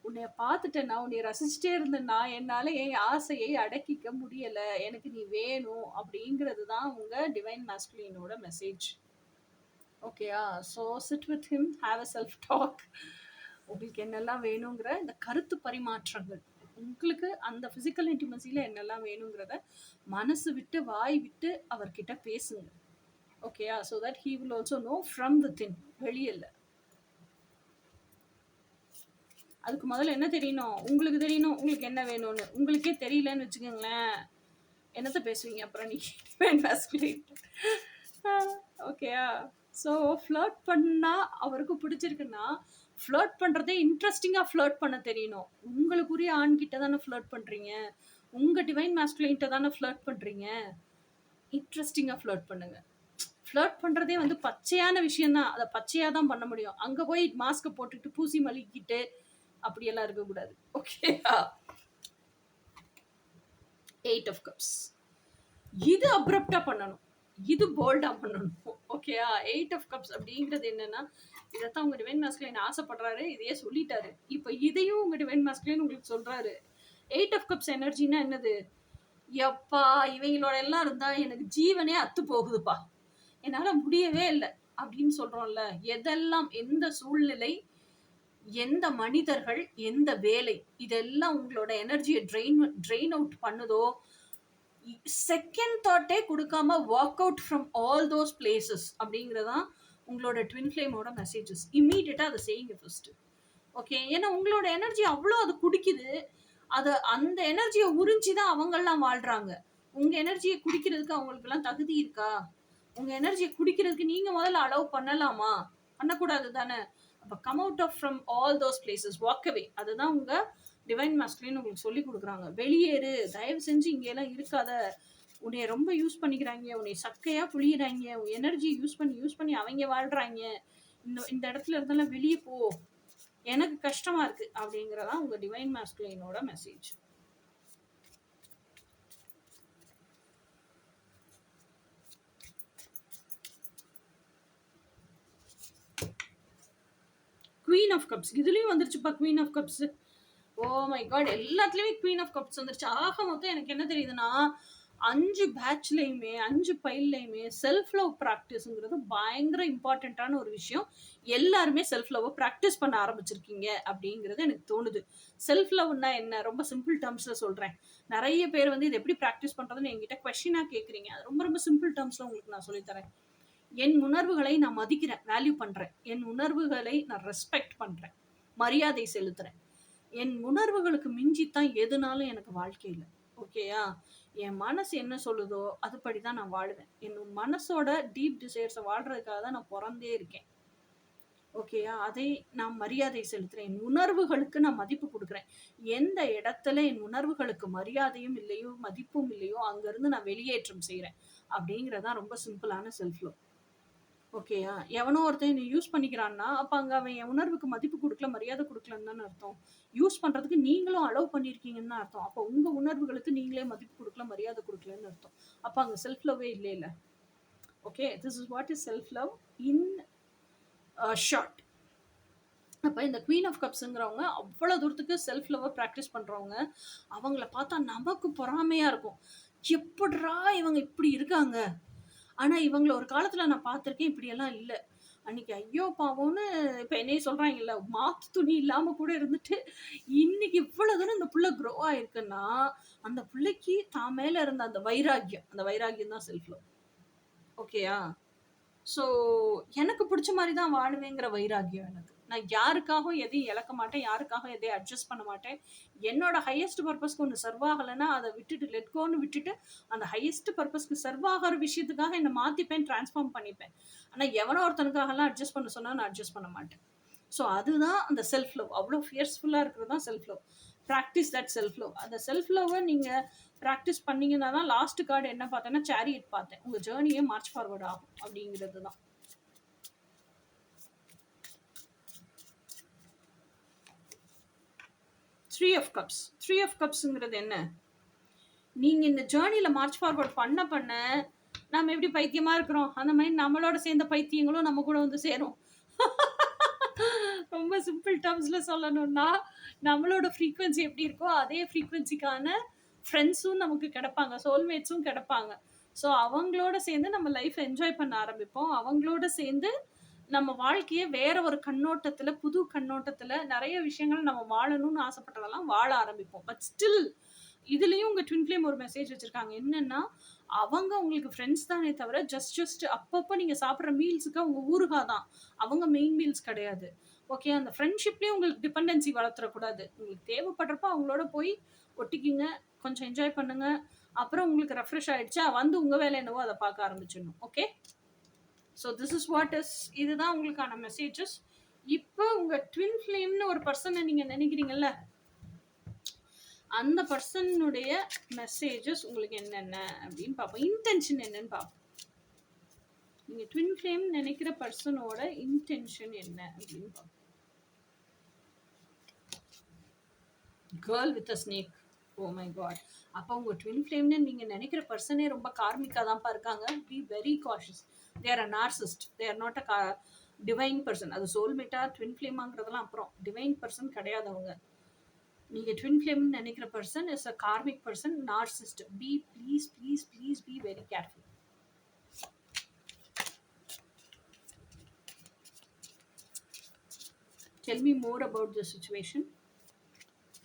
உன்னைய பார்த்துட்டேன்னா, உன்னைய ரசிச்சுட்டே இருந்தேன்னா என்னால என் ஆசையை அடக்கிக்க முடியல, எனக்கு நீ வேணும் அப்படிங்கிறது தான் உங்க டிவைன் மாஸ்குலைனோட மெசேஜ். ஓகேயா? So sit with him, have a self talk. உங்களுக்கு என்னெல்லாம் வேணுங்கிற இந்த கருத்து பரிமாற்றங்கள், உங்களுக்கு அந்த பிசிக்கல் இன்டிமசியில் என்னெல்லாம் வேணுங்கிறத மனசு விட்டு வாய் விட்டு அவர்கிட்ட பேசுங்க. ஓகேயா? So that he will also know from within, வெளியில்ல. அதுக்கு முதல்ல என்ன தெரியணும்? உங்களுக்கு தெரியணும் உங்களுக்கு என்ன வேணும்னு. உங்களுக்கே தெரியலன்னு வச்சுக்கோங்களேன், என்னத்த பேசுவீங்க அப்புறம் நீங்க? Divine masculine. ஓகேயா? ஸோ ஃப்ளர்ட் பண்ணா அவருக்கு பிடிச்சிருக்குன்னா, ஃப்ளர்ட் பண்ணுறதே இன்ட்ரெஸ்டிங்காக ஃப்ளர்ட் பண்ண தெரியணும். உங்களுக்குரிய ஆண்கிட்ட தானே ஃப்ளர்ட் பண்ணுறீங்க, உங்கள் டிவைன் மேஸ்குலின்கிட்ட தானே ஃப்ளர்ட் பண்ணுறீங்க. இன்ட்ரெஸ்டிங்காக ஃப்ளர்ட் பண்ணுங்க. ஃப்ளர்ட் பண்ணுறதே வந்து பச்சையான விஷயம்தான், அதை பச்சையாக தான் பண்ண முடியும். அங்கே போய் மாஸ்க்கை போட்டுட்டு பூசி மலிக்கிட்டு அப்படியெல்லாம் இருக்கக்கூடாது. ஓகேயா? 8 of cups. இது அப்ரப்டா பண்ணணும், இது போல்டா பண்ணணும். ஓகேயா? 8 of cups அப்படிங்கிறது என்னன்னா, இதைத்தான் உங்க டிவைன் மாஸ்குலின் ஆசைப்படுறாரு, இதையே சொல்லிட்டாரு. இப்போ இதையும் உங்க டிவைன் மாஸ்குலின் உங்களுக்கு சொல்றாரு. 8 of cups எனர்ஜினா என்னது? எப்பா இவங்களோட எல்லாம் இருந்தா எனக்கு ஜீவனே அத்து போகுதுப்பா, என்னால முடியவே இல்லை அப்படின்னு சொல்றோம்ல. எதெல்லாம், எந்த சூழ்நிலை, எந்த மனிதர்கள், எந்த வேலை, இதெல்லாம் உங்களோட எனர்ஜியை ட்ரெயின் அவுட் பண்ணுதோ, செகண்ட் தாட்டே கொடுக்காம walk out from all those places அப்படிங்கிறதான் உங்களோட ட்வின் ஃப்ளேமோட மெசேஜஸ். இம்மீடியட்டாக அதை செய்யுங்க ஃபர்ஸ்ட். ஓகே? ஏன்னா உங்களோட எனர்ஜி அவ்வளோ அது குடிக்குது. அதை அந்த எனர்ஜியை உறிஞ்சி தான் அவங்கெல்லாம் வாழ்றாங்க. உங்க எனர்ஜியை குடிக்கிறதுக்கு அவங்களுக்குலாம் தகுதி இருக்கா? உங்க எனர்ஜியை குடிக்கிறதுக்கு நீங்க முதல்ல அலோவ் பண்ணலாமா? பண்ணக்கூடாது தானே? அப்போ come out off from all those places, walk away. அதுதான் உங்க டிவைன் மாஸ்குலின் உங்களுக்கு சொல்லி கொடுக்குறாங்க. வெளியேறு, தயவு செஞ்சு இங்கெல்லாம் இருக்காத, உன்னைய ரொம்ப யூஸ் பண்ணிக்கிறாங்க, உன்னை சக்கையா புளியிறாங்க, உன் எனர்ஜியை யூஸ் பண்ணி அவங்க வாழ்றாங்க, இந்த இடத்துல இருந்தாலும் வெளியே போ, எனக்கு கஷ்டமா இருக்கு அப்படிங்கிறதான் உங்க டிவைன் மாஸ்குலினோட மெசேஜ். குவீன் ஆஃப் கப்ஸ் இதுலயும் வந்துருச்சுப்பா. Queen of cups, oh my God, எல்லாத்துலயுமே குவீன் ஆஃப் கப்ஸ் வந்துருச்சு. ஆக மொத்தம் எனக்கு என்ன தெரியுதுன்னா, 5 பேட்ச்லையுமே 5 பைல்லையுமே செல்ஃப் லவ் ப்ராக்டிஸ்ங்கிறது பயங்கர இம்பார்ட்டண்ட்டான ஒரு விஷயம். எல்லாருமே செல்ஃப் லவ்வை ப்ராக்டிஸ் பண்ண ஆரம்பிச்சிருக்கீங்க அப்படிங்கிறது எனக்கு தோணுது. செல்ஃப் லவ்னா என்ன? ரொம்ப சிம்பிள் டேர்ம்ஸில் சொல்கிறேன். நிறைய பேர் வந்து இது எப்படி ப்ராக்டிஸ் பண்ணுறதுன்னு என்கிட்ட கொஸ்டினாக கேட்குறீங்க. அது ரொம்ப ரொம்ப சிம்பிள் டேர்ம்ஸில் உங்களுக்கு நான் சொல்லித்தரேன். என் உணர்வுகளை நான் மதிக்கிறேன், வேல்யூ பண்ணுறேன். என் உணர்வுகளை நான் ரெஸ்பெக்ட் பண்ணுறேன், மரியாதை செலுத்துகிறேன். என் உணர்வுகளுக்கு மிஞ்சித்தான் எதுனாலும் எனக்கு வாழ்க்கையில். ஓகேயா? என் மனசு என்ன சொல்லுதோ அதுபடி தான் நான் வாழுவேன். என் மனசோட டீப் டிசைர்ஸை வாழ்றதுக்காக தான் நான் பிறந்தே இருக்கேன். ஓகேயா? அதை நான் மரியாதை செலுத்துகிறேன். என் உணர்வுகளுக்கு நான் மதிப்பு கொடுக்குறேன். எந்த இடத்துல என் உணர்வுகளுக்கு மரியாதையும் இல்லையோ மதிப்பும் இல்லையோ அங்கேருந்து நான் வெளியேற்றம் செய்கிறேன். அப்படிங்கிறதான் ரொம்ப சிம்பிளான செல்ஃப் லவ். ஓகேயா? எவனோ ஒருத்தன் நீ யூஸ் பண்ணிக்கிறான்னா, அப்போ அங்கே அவன் என் உணர்வுக்கு மதிப்பு கொடுக்கல, மரியாதை கொடுக்கலன்னு தானே அர்த்தம். யூஸ் பண்ணுறதுக்கு நீங்களும் அலோவ் பண்ணியிருக்கீங்கன்னு தான் அர்த்தம். அப்போ உங்கள் உணர்வுகளுக்கு நீங்களே மதிப்பு கொடுக்கல, மரியாதை கொடுக்கலன்னு அர்த்தம். அப்போ அங்கே செல்ஃப் லவ்வே இல்லை. Okay, this is what is self love in short. அப்போ இந்த குவீன் ஆஃப் கப்ஸுங்கிறவங்க அவ்வளோ தூரத்துக்கு செல்ஃப் லவ்வை ப்ராக்டிஸ் பண்ணுறவங்க. அவங்கள பார்த்தா நமக்கு பொறாமையாக இருக்கும். எப்படிரா இவங்க இப்படி இருக்காங்க, ஆனால் இவங்கள ஒரு காலத்தில் நான் பார்த்துருக்கேன், இப்படியெல்லாம் இல்லை. அன்னைக்கு ஐயோ பாவம்னு இப்போ என்னையே சொல்கிறாங்கல்ல, மாற்று துணி இல்லாமல் கூட இருந்துட்டு இன்னைக்கு இவ்வளோ தூரம் இந்த பிள்ளை க்ரோ ஆயிருக்குன்னா, அந்த பிள்ளைக்கு தான் மேலே இருந்த அந்த வைராகியம் தான் செல்ஃப் லவ். ஓகேயா? ஸோ எனக்கு பிடிச்ச மாதிரி தான் வாழுவேங்கிற வைராகியம் எனக்கு. நான் யாருக்காகவும் எதையும் இழக்க மாட்டேன், யாருக்காகவும் எதையும் அட்ஜஸ்ட் பண்ண மாட்டேன். என்னோட ஹையஸ்ட் பர்பஸ்க்கு ஒன்று சர்வ் ஆகலைன்னா அதை விட்டுட்டு லெட்கோன்னு விட்டுட்டு அந்த ஹையஸ்ட் பர்பஸ்க்கு சர்வ் ஆகிற விஷயத்துக்காக என்னை மாற்றிப்பேன், டிரான்ஸ்ஃபார்ம் பண்ணிப்பேன். ஆனால் எவனோ ஒருத்தனுக்காகலாம் அட்ஜஸ்ட் பண்ண சொன்னால் நான் அட்ஜஸ்ட் பண்ண மாட்டேன். ஸோ அதுதான் அந்த செல்ஃப் லவ். அவ்வளோ ஃபியர்ஸ்ஃபுல்லாக இருக்கிறது தான் self love. Practice that self love. அந்த செல்ஃப் லவ்வை நீங்கள் ப்ராக்டிஸ் பண்ணிங்கன்னா தான் லாஸ்ட் கார்டு என்ன பார்த்தேன்னா சேரியட் பார்த்தேன். உங்கள் ஜேர்னியே மார்ச் ஃபார்வர்ட் ஆகும் அப்படிங்கிறது தான். த்ரீ ஆஃப் கப்ஸுங்கிறது என்ன? நீங்கள் இந்த ஜேர்னியில் மார்ச் ஃபார்வர்ட் பண்ண நம்ம எப்படி பைத்தியமாக இருக்கிறோம், அந்த மாதிரி நம்மளோட சேர்ந்த பைத்தியங்களும் நம்ம கூட வந்து சேரும். ரொம்ப சிம்பிள் டேர்ம்ஸில் சொல்லணும்னா, நம்மளோட ஃப்ரீக்வன்சி எப்படி இருக்கோ அதே ஃப்ரீக்வன்சிக்கான ஃப்ரெண்ட்ஸும் நமக்கு கிடைப்பாங்க, சோல்மேட்ஸும் கிடைப்பாங்க. ஸோ அவங்களோட சேர்ந்து நம்ம லைஃப்பை என்ஜாய் பண்ண ஆரம்பிப்போம். அவங்களோட சேர்ந்து நம்ம வாழ்க்கையை வேற ஒரு கண்ணோட்டத்தில், புது கண்ணோட்டத்தில் நிறைய விஷயங்கள் நம்ம வாழணும்னு ஆசைப்பட்டதெல்லாம் வாழ ஆரம்பிப்போம். பட் ஸ்டில் இதுலேயும் உங்கள் ட்வின் ஃப்ளேம் ஒரு மெசேஜ் வச்சுருக்காங்க. என்னென்னா, அவங்க உங்களுக்கு ஃப்ரெண்ட்ஸ் தானே தவிர, ஜஸ்ட் அப்பப்போ நீங்க சாப்பிடுற மீல்ஸுக்கு அவங்க ஊறுகா தான். அவங்க மெயின் மீல்ஸ் கிடையாது. ஓகே. அந்த ஃப்ரெண்ட்ஷிப்லயும் உங்களுக்கு டிபெண்டன்சி வளர்த்துறக்கூடாது. உங்களுக்கு தேவைப்படுறப்ப அவங்களோட போய் ஒட்டிக்கிங்க. கொஞ்சம் என்ஜாய் பண்ணுங்க. அப்புறம் உங்களுக்கு ரெஃப்ரெஷ் ஆயிடுச்சா, வந்து உங்க வேலை என்னவோ அத பார்க்க ஆரம்பிச்சிடணும். Okay. So this is what is இதுதான் உங்களுக்கான மெசேஜஸ். இப்போ உங்க ட்வின் ஃப்ளேம்னு ஒரு பர்சனை நீங்க நினைக்கிறீங்கல்ல, அந்த பர்சனுடைய மெசேஜஸ் உங்களுக்கு என்னென்ன அப்படின்னு பார்ப்போம். இன்டென்ஷன் என்னன்னு பார்ப்போம். நீங்க ட்வின் ஃப்ளேம் நினைக்கிற பர்சனோட இன்டென்ஷன் என்ன அப்படின்னு பார்ப்போம். Girl with a snake. Oh my God. அப்போ உங்க ட்வின் ஃப்ளேம்னு நீங்க நினைக்கிற பர்சனே ரொம்ப கார்மிக்கா தான்ப்பா இருக்காங்க. Be very cautious. They are a narcissist. They are not a divine person. அது சோல்மேட்டா ட்வின் ஃப்ளேமாங்கிறதெல்லாம் அப்புறம். டிவைன் பர்சன் கிடையாது அவங்க. நீங்க ட்வின் ஃப்ளேம் நினைக்கிற person is a karmic person, narcissist. Be please please please be very careful. Tell me more about the situation.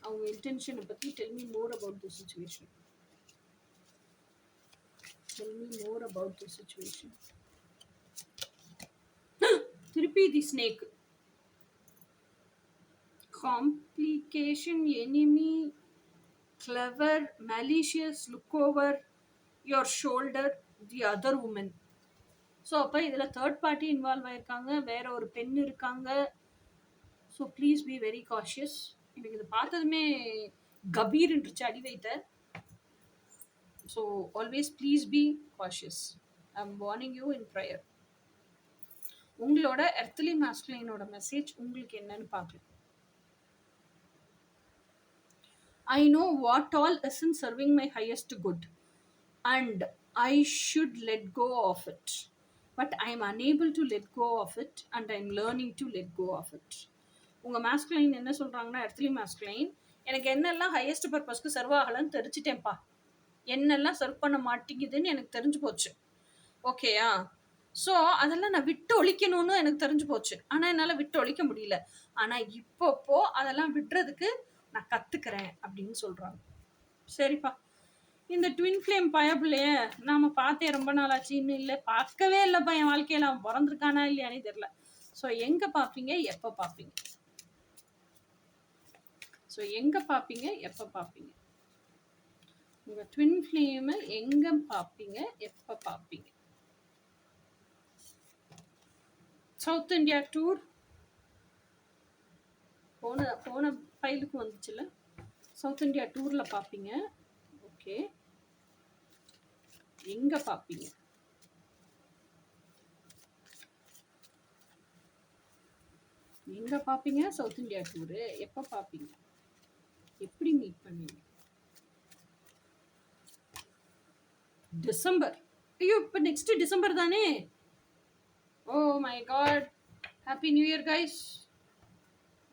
அவங்க இன்டென்ஷனை பத்தி tell me more about the situation. Tell me more about the situation. திருப்பி தி snake. Complication, enemy, clever, malicious, look over your shoulder, the other woman. So அப்போ இதில் third party involve ஆயிருக்காங்க, வேற ஒரு பெண் இருக்காங்க. So please be very cautious. எனக்கு இது பார்த்ததுமே கபீர்ன்றுச்சு அடி வைத்த. So always please be cautious. I am warning you in prayer. உங்களோட எர்த்லி மாஸ்குலைனோட மெசேஜ் உங்களுக்கு என்னன்னு பார்க்கலாம். I know what all isn't serving my highest good and I should let go of it. But I am unable to let go of it and I am learning to let go of it. உங்க masculine என்ன சொல்றாங்கன்னா, earthly masculine, எனக்கு என்னெல்லாம் highest பர்பஸ்க்கு serve ஆகலன்னு தெரிஞ்சுட்டேன்ப்பா. என்னெல்லாம் serve பண்ண மாட்டேங்குதுன்னு எனக்கு தெரிஞ்சு போச்சு. ஓகேயா? ஸோ அதெல்லாம் நான் விட்டு ஒழிக்கணும்னு எனக்கு தெரிஞ்சு போச்சு. ஆனால் என்னால் விட்டு ஒழிக்க முடியல. ஆனால் இப்போப்போ அதெல்லாம் விட்டுறதுக்கு நான் கற்றுக்கிறேன் அப்படின்னு சொல்கிறாங்க. சரிப்பா. இந்த ட்வின் ஃப்ளேம் பயப்பிள்ளைய நாம் பார்த்தே ரொம்ப நாளாச்சு. இன்னும் இல்லை, பார்க்கவே இல்லைப்பா என் வாழ்க்கையில். அவன் பிறந்திருக்கானா இல்லையானே தெரில. ஸோ எங்கே பார்ப்பீங்க, எப்போ பார்ப்பீங்க? ஸோ எங்கே பார்ப்பீங்க, எப்போ பார்ப்பீங்க? உங்கள் ட்வின் ஃப்ளேமை எங்கே பார்ப்பீங்க, எப்போ பார்ப்பீங்க? சவுத் இந்தியா டூர் போன ஃபைலுக்கு வந்துச்சுல்ல, சவுத் இந்தியா டூரில் பார்ப்பீங்க. ஓகே. எங்கே பார்ப்பீங்க? எங்கே பார்ப்பீங்க சவுத் இந்தியா டூரு? எப்போ பார்ப்பீங்க? எப்படி மீட் பண்ணுவீங்க? டிசம்பர். ஐயோ, இப்போ நெக்ஸ்ட் டிசம்பர் தானே. Oh my God. Happy new year guys.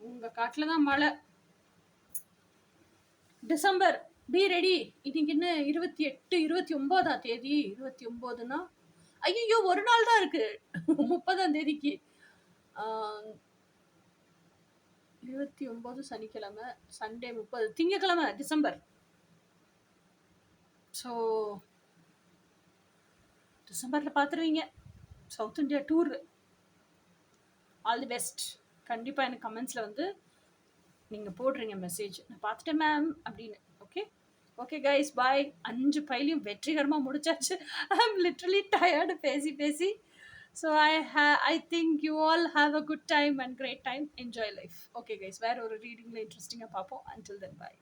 உங்கள் காட்டில் தான் மழை. December, be ready. இன்னைக்கு என்ன 28, 29ஆம் தேதி. 29னா ஐயோ ஒரு நாள் தான் இருக்கு. 30ஆம் தேதிக்கு. 29 சனிக்கிழமை, சண்டே 30, திங்கக்கிழமை டிசம்பர். ஸோ டிசம்பரில் பார்த்துருவீங்க south India tour. All the best. கண்டிப்பாக எனக்கு கமெண்ட்ஸில் வந்து நீங்கள் போடுறீங்க மெசேஜ், நான் பார்த்துட்டேன் மேம் அப்படின்னு. ஓகே. ஓகே கைஸ், பாய். 5 ஃபைலையும் வெற்றிகரமாக முடிச்சாச்சு. ஐ ஆம் லிட்ரலி டயர்டு பேசி. So I think you all have a good time and great time. Enjoy life. Okay guys, வேற ஒரு ரீடிங்கில் இன்ட்ரெஸ்டிங்காக பார்ப்போம். Until then, bye.